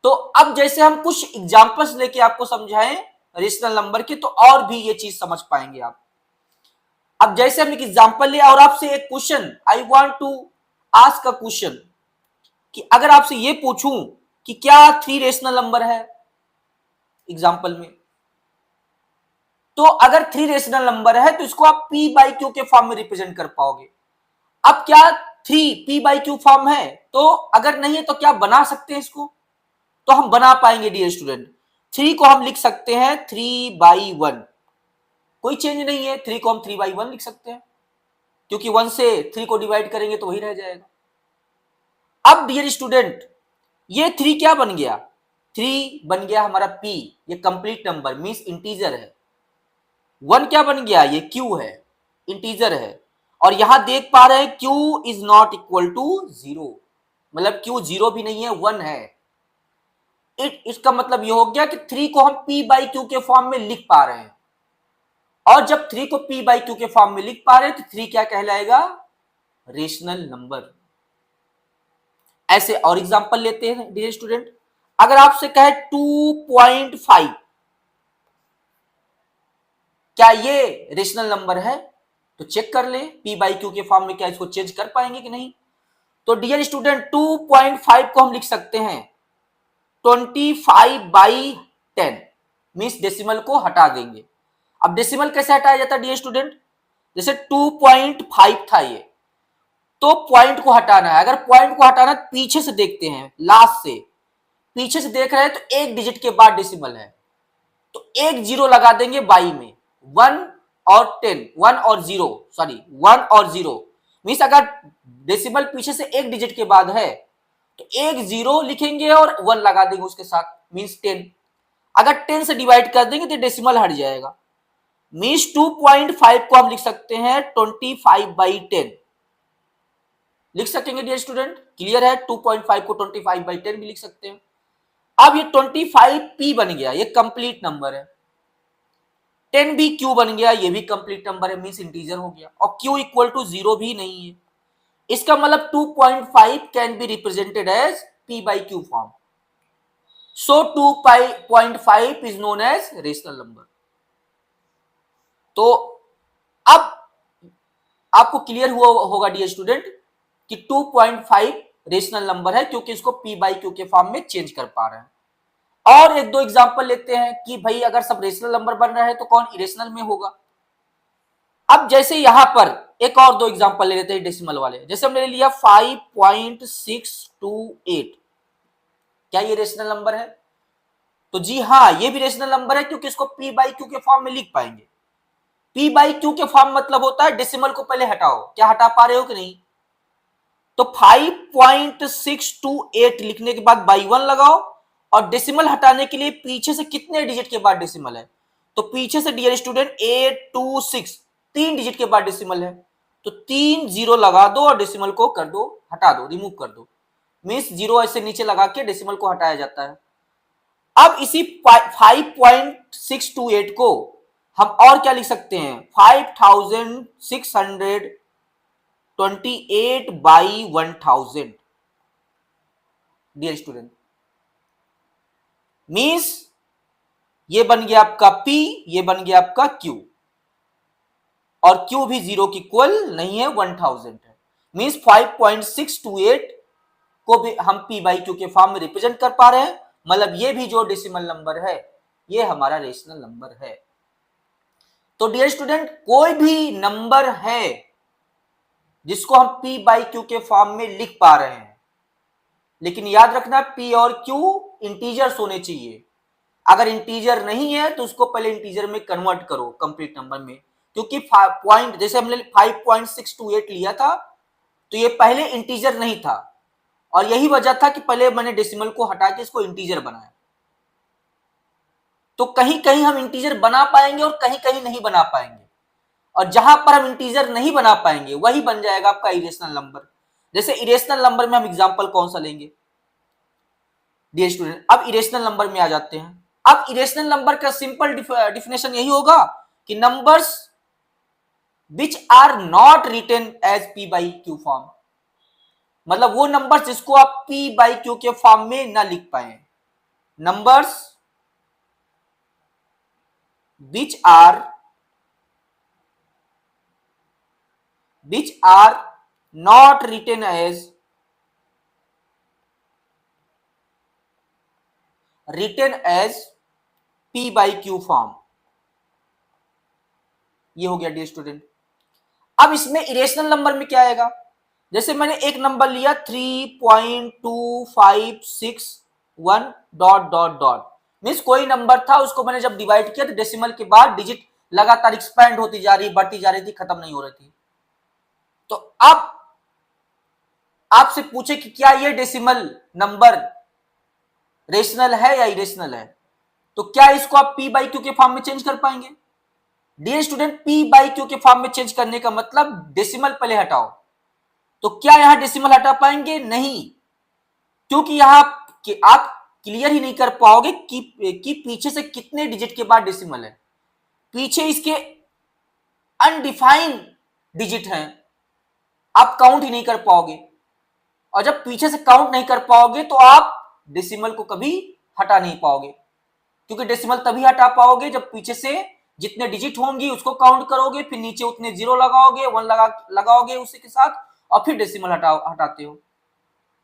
तो अब जैसे हम कुछ एग्जांपल्स लेके आपको समझाएं रेशनल नंबर के, तो और भी ये चीज समझ पाएंगे आप। अब जैसे हम एक एग्जांपल ले और आपसे एक question, I want to ask a question, कि अगर आपसे ये पूछूं कि क्या 3 रेशनल नंबर है एग्जांपल में, तो अगर 3 रेशनल नंबर है तो इसको आप p बाई क्यू के फॉर्म में रिप्रेजेंट कर पाओगे। अब क्या 3 p बाई क्यू फॉर्म है, तो अगर नहीं है तो क्या बना सकते हैं इसको, तो हम बना पाएंगे डियर स्टूडेंट। 3 को हम लिख सकते हैं 3/1, कोई चेंज नहीं है, 3 को हम 3/1 लिख सकते हैं, क्योंकि 1 से 3 को डिवाइड करेंगे तो वही रह जाएगा। अब डियर स्टूडेंट ये 3 क्या बन गया, 3 बन गया हमारा p, ये कंप्लीट नंबर मींस इंटीजर है। 1 क्या बन गया, ये q है, इंटीजर है, और यहां देख पा रहे हैं q is not equal to 0, मतलब q 0 भी नहीं है, 1 है। इसका मतलब ये हो गया कि 3 को हम p बाई क्यू के फॉर्म में लिख पा रहे हैं, और जब 3 को p बाई क्यू के फॉर्म में लिख पा रहे हैं तो 3 क्या कहलाएगा, रेशनल नंबर। ऐसे और एग्जांपल लेते हैं डियर स्टूडेंट, अगर आपसे कहे 2.5, क्या ये रेशनल नंबर है, तो चेक कर ले p बाई क्यू के फॉर्म में क्या इसको चेंज कर पाएंगे कि नहीं। तो डियर स्टूडेंट 2.5 को हम लिख सकते हैं 25/10, मींस डेसिमल को हटा देंगे। अब डेसिमल कैसे हटाया जाता है डियर स्टूडेंट, जैसे 2.5 था ये, तो पॉइंट को हटाना है, अगर पॉइंट को हटाना पीछे से देखते हैं, लास्ट से पीछे से देख रहे हैं तो एक डिजिट के बाद डेसिमल है, तो एक जीरो लगा देंगे बाई में, 1 और 10, 1 और 0, सॉरी 1 और 0, मींस अगर डेसिमल पीछे से एक डिजिट के बाद है तो एक जीरो लिखेंगे और 1 लगा देंगे उसके साथ, मींस 10। अगर 10 से डिवाइड कर देंगे तो डेसिमल हट जाएगा, मींस 2.5 को हम लिख सकते हैं 25/10, लिख सकेंगे डियर स्टूडेंट, क्लियर है। 2.5 को 25/10 भी लिख सकते हैं। अब ये 25p बन गया, ये कंप्लीट नंबर है। 10 भी q बन गया, ये भी कंप्लीट नंबर है, मींस इंटीजर हो गया, और q इक्वल टू 0 भी नहीं है। इसका मतलब 2.5 can be represented as p by q form, so 2.5 is known as rational number. तो अब आपको क्लियर हुआ होगा डियर स्टूडेंट कि 2.5 रेशनल नंबर है, क्योंकि इसको p बाई क्यू के फॉर्म में चेंज कर पा रहे हैं। और एक दो एग्जांपल लेते हैं कि भाई अगर सब रेशनल नंबर बन रहा है तो कौन इरेशनल में होगा। अब जैसे यहां पर एक और दो एग्जांपल ले लेते हैं डेसिमल वाले। जैसे हमने ले लिया 5.628, क्या ये रेशनल नंबर है? तो जी हाँ, ये भी रेशनल नंबर है, क्योंकि इसको p बाई क्यू के फॉर्म में लिख पाएंगे। p बाई क्यू के फॉर्म मतलब होता है डेसिमल को पहले हटाओ। क्या हटा पा रहे हो कि नहीं? तो 5.628 लिखने के बाद बाई 1 लगाओ, और डेसिमल हटाने के लिए पीछे से कितने डिजिट के बाद डेसिमल है? तो पीछे से डियर स्टूडेंट 826, 3 डिजिट के बाद डेसिमल है, तो 3 जीरो लगा दो और डेसिमल को कर दो, हटा दो, रिमूव कर दो। मींस जीरो ऐसे नीचे लगा के डेसिमल को हटाया जाता है। अब इसी 5.628 को हम और क्या लिख सकते हैं? 5628 बाई 1000 डियर स्टूडेंट। मीन्स ये बन गया आपका P, ये बन गया आपका Q, और Q भी जीरो की इक्वल नहीं है, 1000 है। मीन्स 5.628 को भी हम P बाई Q के फॉर्म में रिप्रेजेंट कर पा रहे हैं। मतलब ये भी जो डेसिमल नंबर है ये हमारा रेशनल नंबर है। तो डियर स्टूडेंट, कोई भी नंबर है जिसको हम P बाई Q के फॉर्म में लिख पा रहे हैं, लेकिन याद रखना P और Q इंटीजर्स होने चाहिए। अगर इंटीजर नहीं है तो उसको पहले इंटीजर में कन्वर्ट करो कंप्लीट नंबर में, क्योंकि पॉइंट जैसे हमने 5.628 लिया था तो ये पहले इंटीजर नहीं था, और यही वजह था कि पहले मैंने डेसिमल को हटा के इसको इंटीजर बनाया। तो कहीं कहीं हम इंटीजर बना पाएंगे और कहीं कहीं नहीं बना पाएंगे, और जहां पर हम इंटीजर नहीं बना पाएंगे वही बन जाएगा आपका इरेशनल नंबर। जैसे इरेशनल नंबर में हम एग्जांपल कौन सा लेंगे डियर स्टूडेंट? अब इरेशनल नंबर में आ जाते हैं। अब इरेशनल नंबर का सिंपल डिफिनेशन यही होगा कि numbers which are not written as p by q form, मतलब वो नंबर्स जिसको आप p बाई क्यू के फॉर्म में ना लिख पाए। Numbers which are not written as p by q form. ये हो गया डियर स्टूडेंट। अब इसमें इरेशनल नंबर में क्या आएगा? जैसे मैंने एक नंबर लिया 3.2561 डॉट डॉट डॉट, मीन्स कोई नंबर था, उसको मैंने जब डिवाइड किया तो डेसिमल के बाद डिजिट लगातार एक्सपैंड होती जा रही, बढ़ती जा रही थी, खत्म नहीं हो रही थी। तो अब आपसे पूछे कि क्या ये डेसिमल नंबर रेशनल है या इरेशनल है, तो क्या इसको आप p बाई क्यू के फॉर्म में चेंज कर पाएंगे? Dear student, p by q के फॉर्म में चेंज करने का मतलब डेसिमल पहले हटाओ। तो क्या यहां डेसिमल हटा पाएंगे? नहीं, क्योंकि यहां आप क्लियर ही नहीं कर पाओगे कि पीछे से कितने डिजिट के बाद डेसिमल है। पीछे इसके अनडिफाइंड डिजिट हैं, आप काउंट ही नहीं कर पाओगे, और जब पीछे से काउंट नहीं कर पाओगे तो आप डेसिमल को कभी हटा नहीं पाओगे, क्योंकि डेसिमल तभी हटा पाओगे जब पीछे से जितने डिजिट होंगी उसको काउंट करोगे, फिर नीचे उतने जीरो लगाओगे, 1 लगाओगे उसी के साथ, और फिर डेसिमल हटाते हो।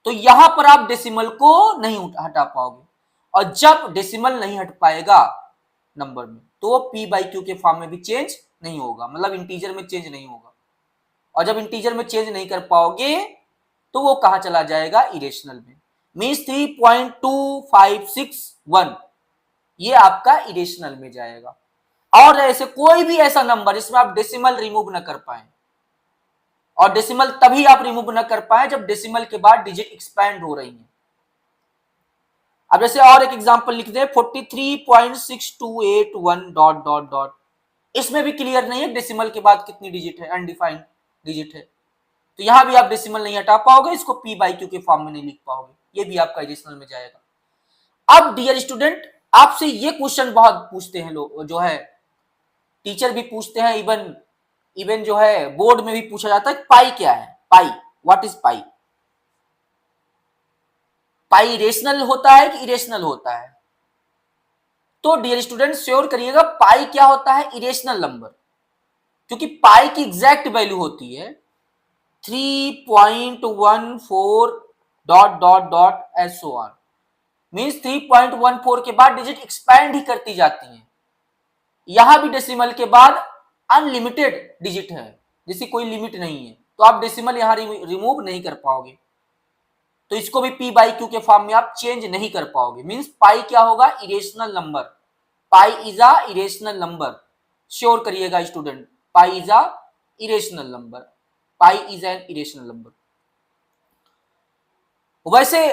तो यहां पर आप डेसिमल को नहीं हटा पाओगे, और जब डेसिमल नहीं हट पाएगा नंबर में तो p बाई क्यू के फॉर्म में भी चेंज नहीं होगा, मतलब इंटीजर में चेंज नहीं होगा। और जब इंटीजर में चेंज नहीं कर पाओगे तो वो कहां चला जाएगा? इरेशनल में। मीन्स 3.2561 ये आपका इरेशनल में जाएगा। और ऐसे कोई भी ऐसा नंबर जिसमें आप डेसिमल रिमूव न कर पाए, और डेसिमल तभी आप रिमूव न कर पाए जब डेसिमल के बाद डिजिट एक्सपैंड हो रही है। अब जैसे और एक एग्जांपल लिख दें 43.6281 डॉट डॉट डॉट, इसमें भी क्लियर नहीं है डेसिमल के बाद कितनी डिजिट है, अनडिफाइंड डिजिट है, तो यहां भी आप डेसिमल नहीं हटा पाओगे, इसको p बाई क्यू के फॉर्म में नहीं लिख पाओगे, ये भी आपका इरेशनल में जाएगा। अब डियर स्टूडेंट, आपसे ये क्वेश्चन बहुत पूछते हैं लोग, जो है टीचर भी पूछते हैं, इवन जो है बोर्ड में भी पूछा जाता है, पाई क्या है? Pi, what is pi? Pi rational होता है कि इरेशनल होता है? तो डियर स्टूडेंट श्योर करिएगा, पाई क्या होता है? इरेशनल नंबर, क्योंकि पाई की एग्जैक्ट वैल्यू होती है 3.14 dot dot dot and so on. Means 3.14 के बाद डिजिट एक्सपैंड ही करती जाती हैं। यहां भी डेसिमल के बाद अनलिमिटेड डिजिट है, जिसकी कोई लिमिट नहीं है, तो आप डेसिमल यहां रिमूव नहीं कर पाओगे। तो इसको भी पी बाई क्यू के फॉर्म में आप चेंज नहीं कर पाओगे। मींस पाई क्या होगा, irrational number. Pi is a irrational number, sure करिएगा student, pi is a irrational number, pi is an irrational number. वैसे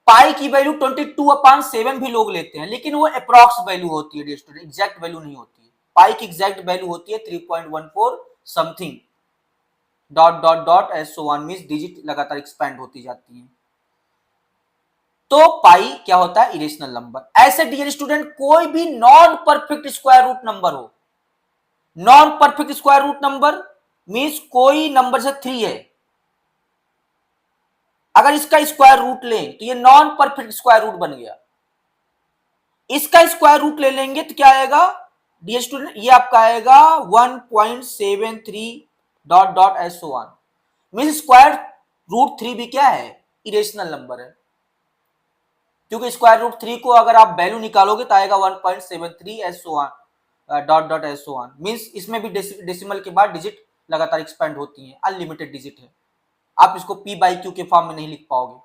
पाई की वैल्यू 22/7 भी लोग लेते हैं, लेकिन वो अप्रॉक्स वैल्यू होती है डियर स्टूडेंट, एग्जैक्ट वैल्यू नहीं होती है। पाई की एग्जैक्ट वैल्यू होती है 3.14 something dot dot dot and so on. Means digit लगातार एक्सपैंड होती जाती है। तो पाई क्या होता है, इरेशनल नंबर। ऐसे डियर स्टूडेंट कोई भी non perfect square root number हो, non perfect square root number means कोई नंबर से 3 है, अगर इसका स्क्वायर रूट लें तो ये नॉन परफेक्ट स्क्वायर रूट बन गया। इसका स्क्वायर रूट ले लेंगे तो क्या आएगा डियर स्टूडेंट, ये आपका आएगा 1.73 dot dot S O one. Means square root 3 भी क्या है, इरेशनल नंबर है, क्योंकि स्क्वायर रूट 3 को अगर आप वैल्यू निकालोगे तो आएगा 1.73 S O one dot dot S O one. Means इसमें भी डेसिमल के बाद डिजिट लगातार एक्सपेंड होती है, अनलिमिटेड डिजिट है, आप इसको पी बाई क्यू के फॉर्म में नहीं लिख पाओगे।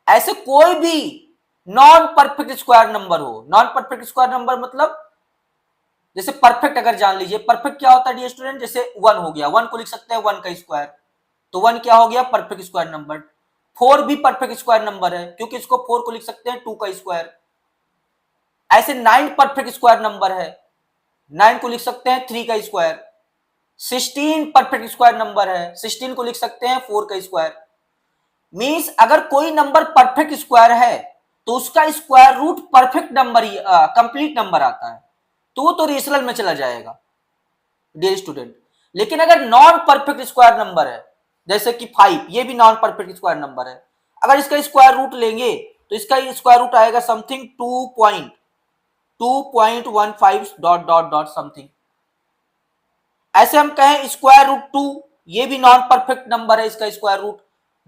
ऐसे कोई भी नॉन परफेक्ट स्क्वायर नंबर हो, नॉन परफेक्ट स्क्वायर नंबर मतलब जैसे परफेक्ट अगर जान लीजिए, परफेक्ट क्या होता है डियर स्टूडेंट, जैसे 1 हो गया, 1 को लिख सकते हैं 1 का स्क्वायर, तो 1 क्या हो गया, परफेक्ट स्क्वायर नंबर। 4 भी परफेक्ट स्क्वायर नंबर है, क्योंकि इसको 4 को लिख सकते हैं 2 का स्क्वायर। ऐसे 9 परफेक्ट स्क्वायर नंबर है, 9 को लिख सकते हैं 3 का स्क्वायर। 16 परफेक्ट स्क्वायर नंबर है, 16 को लिख सकते हैं 4 का स्क्वायर। मींस अगर कोई नंबर परफेक्ट स्क्वायर है तो उसका स्क्वायर रूट परफेक्ट नंबर ही कंप्लीट नंबर आता है, तो वो तो रेशनल में चला जाएगा डियर स्टूडेंट। लेकिन अगर नॉन परफेक्ट स्क्वायर नंबर है, जैसे कि 5, ये भी नॉन परफेक्ट स्क्वायर नंबर है, अगर इसका स्क्वायर रूट लेंगे तो इसका स्क्वायर रूट आएगा something 2.15 dot dot dot something. ऐसे हम कहें स्क्वायर रूट 2, ये भी नॉन परफेक्ट नंबर है, इसका स्क्वायर रूट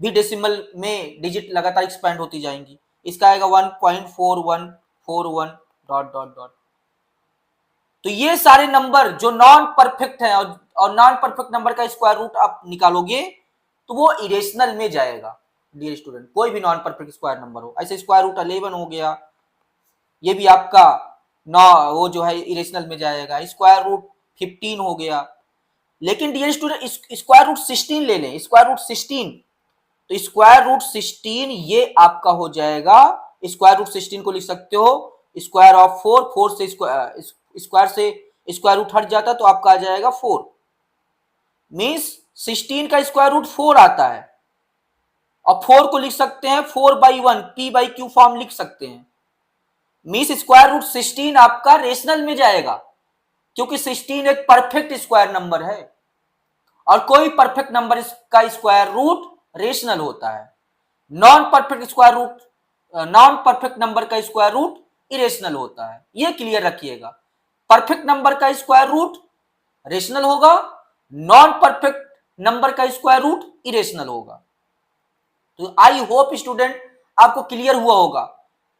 भी डेसिमल में डिजिट लगातार एक्सपेंड होती जाएंगी, इसका आएगा 1.4141 डॉट डॉट डॉट। तो ये सारे नंबर जो नॉन परफेक्ट है और नॉन परफेक्ट नंबर का स्क्वायर रूट आप निकालोगे तो वो इरेशनल में जाएगा डियर स्टूडेंट, कोई भी नॉन परफेक्ट स्क्वायर नंबर हो। ऐसे स्क्वायर रूट 11 हो गया, ये भी आपका वो जो है इरेशनल में जाएगा। स्क्वायर रूट 15 हो गया। लेकिन डियर स्टूडेंट स्क्वायर रूट 16 ले लें, स्क्वायर रूट 16, तो स्क्वायर रूट 16 ये आपका हो जाएगा, स्क्वायर रूट 16 को लिख सकते हो स्क्वायर ऑफ 4, 4 से स्क्वायर से स्क्वायर रूट हट जाता तो आपका आ जाएगा 4। मींस 16 का स्क्वायर रूट 4 आता है, और 4 को लिख सकते हैं 4/1, पी बाई क्यू फॉर्म लिख सकते हैं। मींस स्क्वायर रूट 16 आपका रेशनल में जाएगा, क्योंकि 16 एक परफेक्ट स्क्वायर नंबर है, और कोई परफेक्ट नंबर का स्क्वायर रूट रेशनल होता है। Non perfect square root, non perfect number का स्क्वायर रूट इरेशनल होता है, ये क्लियर रखिएगा। परफेक्ट नंबर का स्क्वायर रूट रेशनल होगा, नॉन परफेक्ट नंबर का स्क्वायर रूट इरेशनल होगा। तो आई होप स्टूडेंट आपको क्लियर हुआ होगा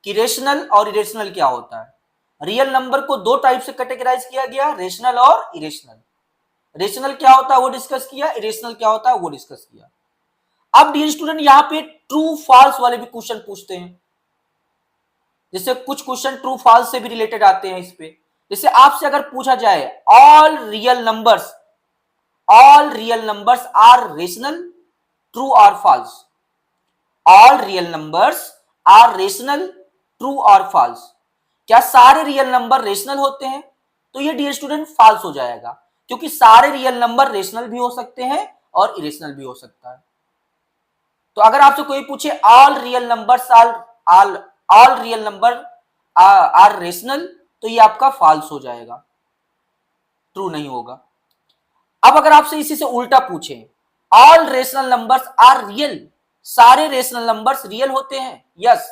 कि रेशनल और इरेशनल क्या होता है। रियल नंबर को दो टाइप से कैटेगराइज किया गया, रेशनल और इरेशनल। रेशनल क्या होता है वो डिस्कस किया, इरेशनल क्या होता है वो डिस्कस किया। अब डियर स्टूडेंट यहां पे ट्रू फॉल्स वाले भी क्वेश्चन पूछते हैं, जैसे कुछ क्वेश्चन ट्रू फॉल्स से भी रिलेटेड आते हैं इस पे। जैसे आपसे अगर पूछा जाए all real numbers are rational, true और false, all real numbers are rational, true और फॉल्स, क्या सारे रियल नंबर रेशनल होते हैं, तो ये डियर स्टूडेंट फॉल्स हो जाएगा, क्योंकि सारे रियल नंबर रेशनल भी हो सकते हैं और इरेशनल भी हो सकता है। तो अगर आपसे कोई पूछे all real numbers are rational, तो ये आपका फॉल्स हो जाएगा, ट्रू नहीं होगा। अब अगर आपसे इसी से उल्टा पूछे all rational numbers are real, सारे रेशनल नंबर्स रियल होते हैं, यस,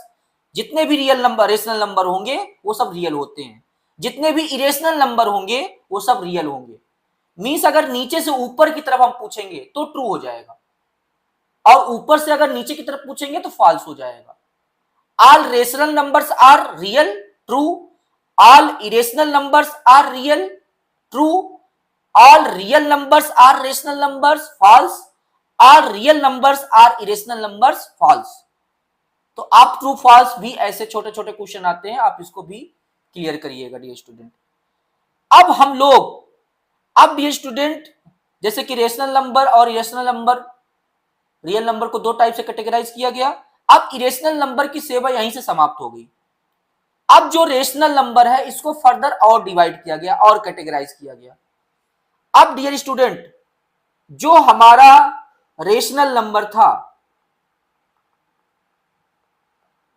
जितने भी रियल नंबर रेशनल नंबर होंगे वो सब रियल होते हैं, जितने भी इरेशनल नंबर होंगे वो सब रियल होंगे। मींस अगर नीचे से ऊपर की तरफ हम पूछेंगे तो ट्रू हो जाएगा, और ऊपर से अगर नीचे की तरफ पूछेंगे तो फॉल्स हो जाएगा। All rational numbers are real, true. All irrational numbers are real, true. All real numbers are rational numbers, false. All real numbers are irrational numbers, false. तो आप ट्रू फॉल्स भी ऐसे छोटे छोटे क्वेश्चन आते हैं, आप इसको भी क्लियर करिएगा डियर स्टूडेंट। अब हम लोग, अब डियर स्टूडेंट, जैसे कि रेशनल नंबर और इरेशनल नंबर, रियल नंबर को दो टाइप से कैटेगराइज किया गया। अब इरेशनल नंबर की सेवा यहीं से समाप्त हो गई। अब जो रेशनल नंबर है इसको फर्दर और डिवाइड किया गया और कैटेगराइज किया गया। अब डियर स्टूडेंट, जो हमारा रेशनल नंबर था,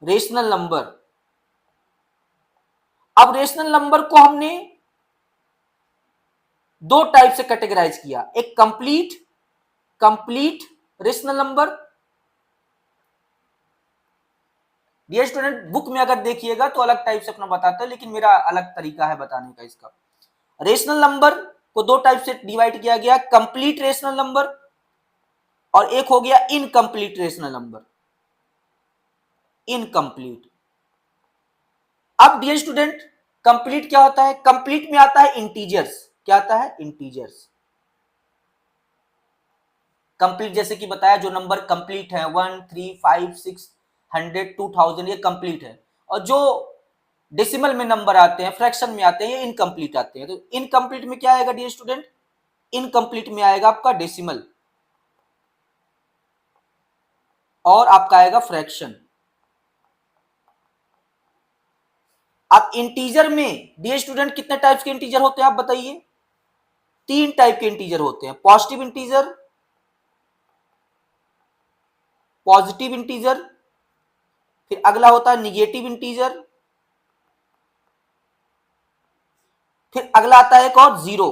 रेशनल नंबर, अब रेशनल नंबर को हमने दो टाइप से कैटेगराइज किया। एक complete rational number. Dear student, book में अगर देखिएगा तो अलग टाइप से अपना बताता है, लेकिन मेरा अलग तरीका है बताने का इसका। रेशनल नंबर को दो टाइप से डिवाइड किया गया, कंप्लीट रेशनल नंबर और एक हो गया इनकम्प्लीट रेशनल नंबर, इनकम्प्लीट। अब डियर स्टूडेंट, कंप्लीट क्या होता है? कंप्लीट में आता है इंटीजर्स। क्या आता है? इंटीजर्स। कंप्लीट जैसे कि बताया, जो नंबर कंप्लीट है 1, 3, 5, 6, 100, 2000, ये कंप्लीट है। और जो डेसिमल में नंबर आते हैं, फ्रैक्शन में आते हैं, ये इनकम्प्लीट आते हैं। तो इनकम्प्लीट में क्या आएगा डियर स्टूडेंट? इनकम्प्लीट में आएगा आपका डेसिमल और आपका आएगा फ्रैक्शन। अब इंटीजर में डियर स्टूडेंट कितने टाइप्स के इंटीजर होते हैं आप बताइए? तीन टाइप के इंटीजर होते हैं, पॉजिटिव इंटीजर, फिर अगला होता है निगेटिव इंटीजर, फिर अगला आता है एक और जीरो।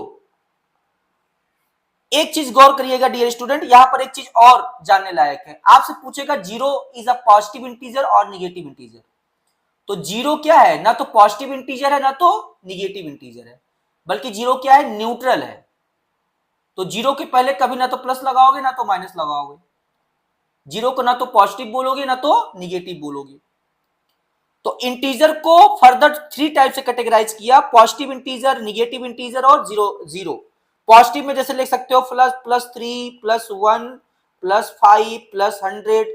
एक चीज गौर करिएगा डियर स्टूडेंट, यहां पर एक चीज और जानने लायक है। आपसे पूछेगा zero is a positive integer और निगेटिव इंटीजर। तो जीरो क्या है? ना तो पॉजिटिव इंटीजर है ना तो निगेटिव इंटीजर है, बल्कि जीरो क्या है? न्यूट्रल है। तो जीरो के पहले कभी ना तो प्लस लगाओगे ना तो माइनस लगाओगे। जीरो को ना तो पॉजिटिव बोलोगे ना तो निगेटिव बोलोगे। तो इंटीजर को फर्दर थ्री टाइप से कैटेगराइज किया, पॉजिटिव इंटीजर, निगेटिव इंटीजर और जीरो। पॉजिटिव में जैसे लिख सकते हो +3, +1, +5, +100,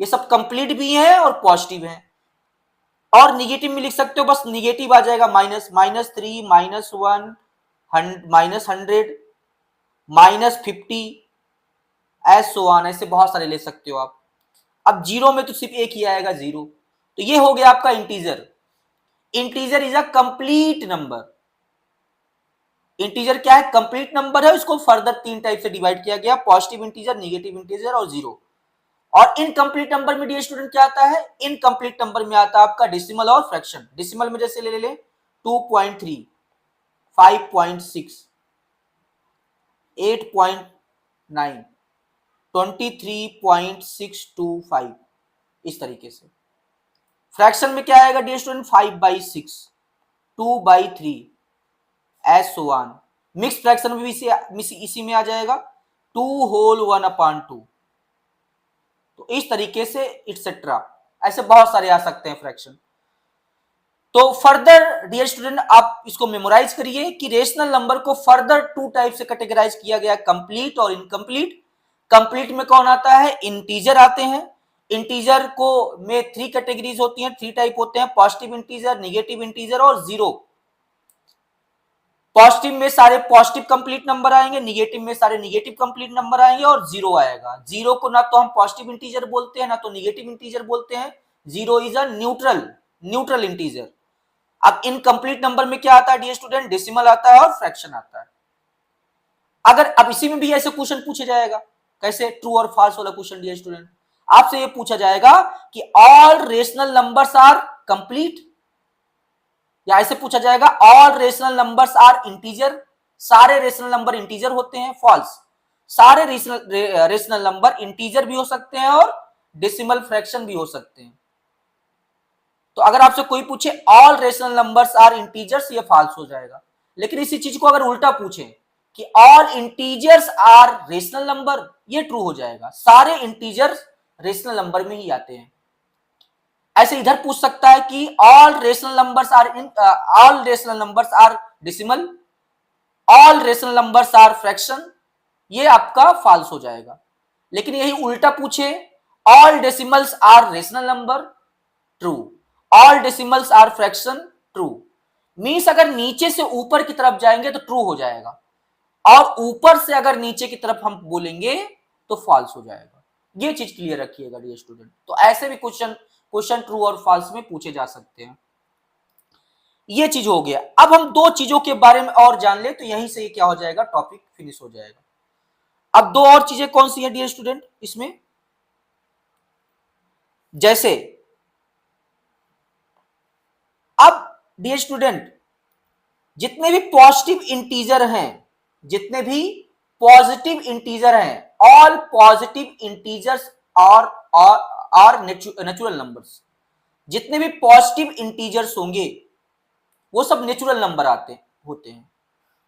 ये सब कंप्लीट भी है और पॉजिटिव है। और निगेटिव में लिख सकते हो, बस निगेटिव आ जाएगा, -3, -1, -100, -50, सो ऑन, ऐसे बहुत सारे ले सकते हो आप। अब जीरो में तो सिर्फ एक ही आएगा, जीरो। तो ये हो गया आपका integer. Integer is a complete number. Integer क्या है? कंप्लीट नंबर है, उसको फर्दर तीन टाइप से डिवाइड किया गया, पॉजिटिव इंटीजर, निगेटिव इंटीजर और जीरो। और इनकम्प्लीट नंबर में डियर स्टूडेंट क्या आता है? इनकम्प्लीट नंबर में आता है आपका डेसिमल और फ्रैक्शन। डेसिमल में जैसे ले 2.3, 5.6, 8.9, 23.625, इस तरीके से। फ्रैक्शन में क्या आएगा dear student? 5/6, 2/3, so on. Mix fraction में भी इसी में आ जाएगा 2 होल 1/2। तो इस तरीके से इटसेट्रा, ऐसे बहुत सारे आ सकते हैं फ्रैक्शन। तो फर्दर डियर स्टूडेंट आप इसको मेमोराइज करिए कि रेशनल नंबर को फर्दर टू टाइप से कैटेगराइज किया गया, कंप्लीट और इनकम्प्लीट। कंप्लीट में कौन आता है? इंटीजर आते हैं। इंटीजर को में थ्री कैटेगरीज होती हैं, थ्री टाइप होते हैं, पॉजिटिव इंटीजर, निगेटिव इंटीजर और जीरो। पॉजिटिव में सारे पॉजिटिव कंप्लीट नंबर आएंगे, निगेटिव में सारे निगेटिव कंप्लीट नंबर आएंगे और जीरो आएगा। जीरो को ना तो हम पॉजिटिव इंटीजर बोलते हैं ना तो निगेटिव इंटीजर बोलते हैं। Zero is a neutral integer. अब इनकम्प्लीट नंबर में क्या आता है डियर स्टूडेंट? डेसिमल आता है और फ्रैक्शन आता है। अगर अब इसी में भी ऐसे क्वेश्चन पूछा जाएगा, कैसे? ट्रू और फॉल्स वाला क्वेश्चन डियर स्टूडेंट, आपसे ये पूछा जाएगा कि all rational numbers are complete, या ऐसे पूछा जाएगा all rational numbers are integer, सारे रेशनल नंबर इंटीजर होते हैं। फॉल्स, सारे रेशनल नंबर इंटीजर भी हो सकते हैं और डेसिमल फ्रैक्शन भी हो सकते हैं। तो अगर आपसे कोई पूछे all rational numbers are integers, ये फॉल्स हो जाएगा। लेकिन इसी चीज को अगर उल्टा पूछे कि all integers are rational number, ये ट्रू हो जाएगा, सारे इंटीजर्स रेशनल नंबर में ही आते हैं। ऐसे इधर पूछ सकता है कि all rational numbers are decimal, all rational numbers are fraction, ये आपका फॉल्स हो जाएगा। लेकिन यही उल्टा पूछे all decimals are rational number, true, all decimals are fraction, true. Means अगर नीचे से ऊपर की तरफ जाएंगे तो ट्रू हो जाएगा, और ऊपर से अगर नीचे की तरफ हम बोलेंगे तो फॉल्स हो जाएगा। ये चीज क्लियर रखिएगा डियर स्टूडेंट। तो ऐसे भी क्वेश्चन ट्रू और फॉल्स में पूछे जा सकते हैं। ये चीज हो गया। अब हम दो चीजों के बारे में और जान ले तो यहीं से ये क्या हो जाएगा, टॉपिक फिनिश हो जाएगा। अब दो और चीजें कौन सी है डियर स्टूडेंट इसमें, जैसे अब डियर स्टूडेंट जितने भी पॉजिटिव इंटीजर हैं, जितने भी पॉजिटिव इंटीजर हैं, ऑल पॉजिटिव इंटीजर्स और नेचुरल नंबर्स, जितने भी पॉजिटिव इंटीजर्स होंगे वो सब नेचुरल नंबर होते हैं।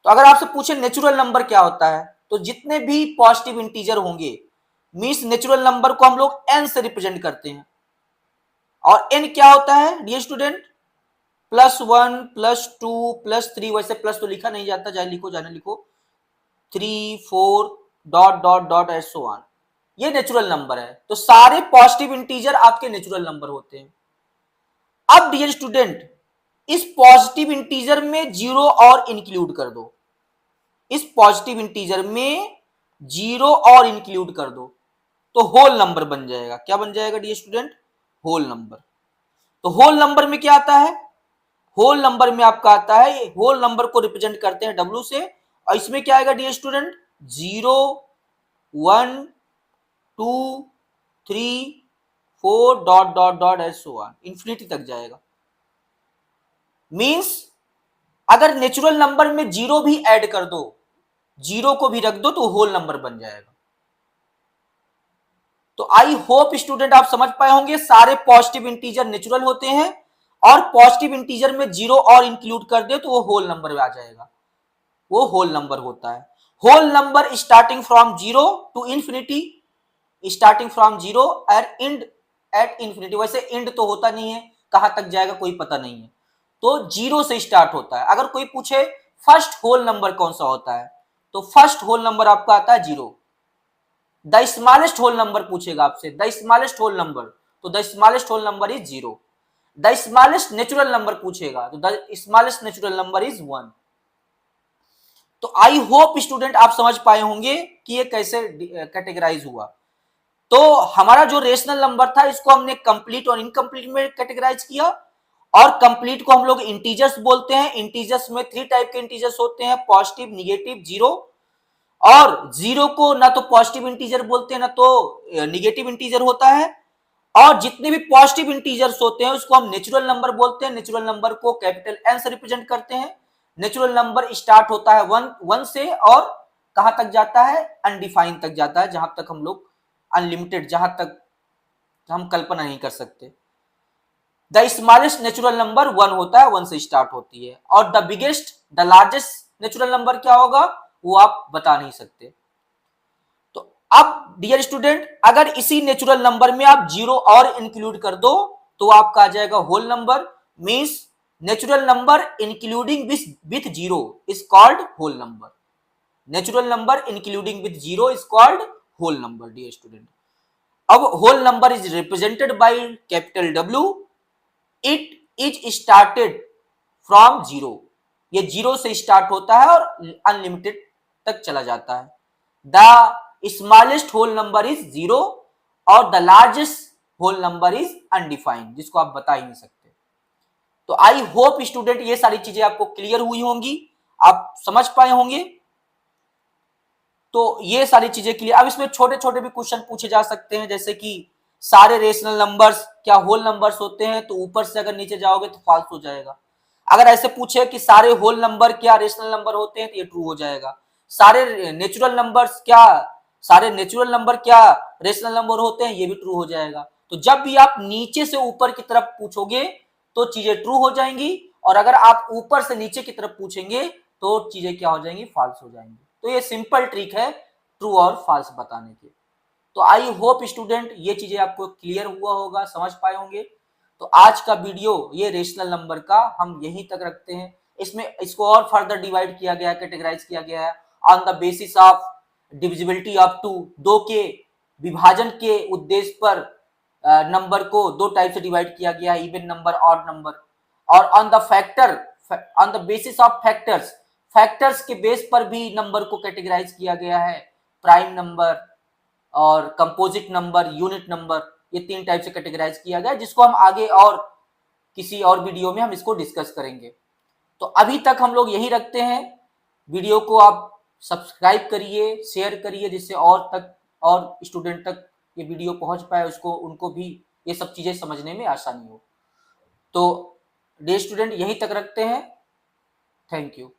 तो अगर आपसे पूछे नेचुरल नंबर क्या होता है, तो जितने भी पॉजिटिव इंटीजर होंगे मींस नेचुरल नंबर को हम लोग n से रिप्रेजेंट करते हैं। और n क्या होता है डियर स्टूडेंट, +1 +2 +3, वैसे प्लस तो लिखा नहीं जाता, चाहे लिखो जाने लिखो, 3 4 dot dot dot and so on, ये नेचुरल नंबर है। तो सारे पॉजिटिव इंटीजर आपके नेचुरल नंबर होते हैं। अब डियर स्टूडेंट इस पॉजिटिव इंटीजर में जीरो और इंक्लूड कर दो, इस पॉजिटिव इंटीजर में जीरो और इंक्लूड कर दो तो होल नंबर बन जाएगा। क्या बन जाएगा डियर स्टूडेंट, होल नंबर। तो होल नंबर में क्या आता है, होल नंबर में आपका आता है, होल नंबर को रिप्रेजेंट करते हैं W से, और इसमें क्या आएगा dear student, 0 1 2 3 4 dot dot dot and so on, infinity तक जाएगा। मींस अगर नेचुरल नंबर में जीरो भी ऐड कर दो, जीरो को भी रख दो तो होल नंबर बन जाएगा। तो आई होप स्टूडेंट आप समझ पाए होंगे, सारे पॉजिटिव इंटीजर नेचुरल होते हैं, और पॉजिटिव इंटीजर में जीरो और इंक्लूड कर दे तो वो होल नंबर में आ जाएगा, वो होल नंबर होता है। Whole number starting from zero to infinity, starting from zero and and at infinity. वैसे एंड तो होता नहीं है, कहां तक जाएगा कोई पता नहीं है, तो जीरो से स्टार्ट होता है। अगर कोई पूछे फर्स्ट होल नंबर कौन सा होता है, तो फर्स्ट होल नंबर आपका आता है zero. The smallest whole number पूछेगा आपसे, द स्मॉलेस्ट होल नंबर, तो the smallest whole number is zero. The smallest natural number पूछेगा तो the smallest natural number is 1। तो आई होप स्टूडेंट आप समझ पाए होंगे कि ये कैसे कैटेगराइज हुआ। तो हमारा जो रेशनल नंबर था इसको हमने कंप्लीट और इनकम्प्लीट में कैटेगराइज किया, और कंप्लीट को हम लोग इंटीजर्स बोलते हैं। इंटीजर्स में 3 टाइप के इंटीजर्स होते हैं, पॉजिटिव, निगेटिव, जीरो। और जीरो को ना तो पॉजिटिव इंटीजर बोलते हैं ना तो निगेटिव इंटीजर होता है। और जितने भी पॉजिटिव इंटीजर्स होते हैं उसको हम नेचुरल नंबर बोलते हैं। नेचुरल नंबर को कैपिटल एन से रिप्रेजेंट करते हैं। नेचुरल नंबर स्टार्ट होता है वन से और कहां तक जाता है, अनडिफाइंड तक जाता है, जहां तक हम लोग अनलिमिटेड, जहां तक हम कल्पना नहीं कर सकते। द स्मॉलेस्ट नेचुरल नंबर 1 होता है, 1 से स्टार्ट होती है। और the biggest, the largest natural number क्या होगा वो आप बता नहीं सकते। तो अब डियर स्टूडेंट अगर इसी नेचुरल नंबर में आप जीरो और इंक्लूड कर दो तो आपका आ जाएगा whole number. Means natural number including with zero is called whole number. Natural number including with zero is called whole number dear student. अब whole number is represented by capital W। It is started from zero, ये zero से start होता है और unlimited तक चला जाता है। The smallest whole number is zero और the largest whole number is undefined, जिसको आप बता ही नहीं सकते। तो आई होप स्टूडेंट ये सारी चीजें आपको क्लियर हुई होंगी, आप समझ पाए होंगे। तो ये सारी चीजें क्लियर। अब इसमें छोटे छोटे भी क्वेश्चन पूछे जा सकते हैं, जैसे कि सारे रेशनल नंबर्स क्या होल नंबर्स होते हैं, तो ऊपर से अगर नीचे जाओगे तो फॉल्स हो जाएगा। अगर ऐसे पूछे कि सारे होल नंबर क्या रेशनल नंबर होते हैं तो ये ट्रू हो जाएगा। सारे नेचुरल नंबर्स क्या, सारे नेचुरल नंबर क्या रेशनल नंबर होते हैं, ये भी ट्रू हो जाएगा। तो जब भी आप नीचे से ऊपर की तरफ पूछोगे तो चीजें ट्रू हो जाएंगी, और अगर आप ऊपर से नीचे की तरफ पूछेंगे तो चीजें क्या हो जाएंगी, फॉल्स हो जाएंगी। तो ये सिंपल ट्रिक है ट्रू और फॉल्स बताने के। तो आई होप स्टूडेंट ये चीजें आपको क्लियर हुआ होगा, समझ पाए होंगे। तो आज का वीडियो ये रेशनल नंबर का हम यहीं तक रखते हैं। इसमें इसको और फर्दर डिवाइड किया गया है, कैटेगराइज किया गया है on the basis of divisibility of two, दो के विभाजन के उद्देश्य पर नंबर को दो टाइप से डिवाइड किया गया है, इवन नंबर, ऑड नंबर। और on the factor, on the basis of factors, factors के बेस पर भी नंबर को कैटेगराइज किया गया है, प्राइम नंबर और कंपोजिट नंबर, यूनिट नंबर, ये तीन टाइप से कैटेगराइज किया गया है, जिसको हम आगे और किसी और वीडियो में हम इसको डिस्कस करेंगे। तो अभी तक हम लोग यही रखते हैं। वीडियो को आप सब्सक्राइब करिए, शेयर करिए, जिससे और स्टूडेंट तक ये वीडियो पहुंच पाए, उसको उनको भी ये सब चीजें समझने में आसानी हो। तो डियर स्टूडेंट यहीं तक रखते हैं। Thank you.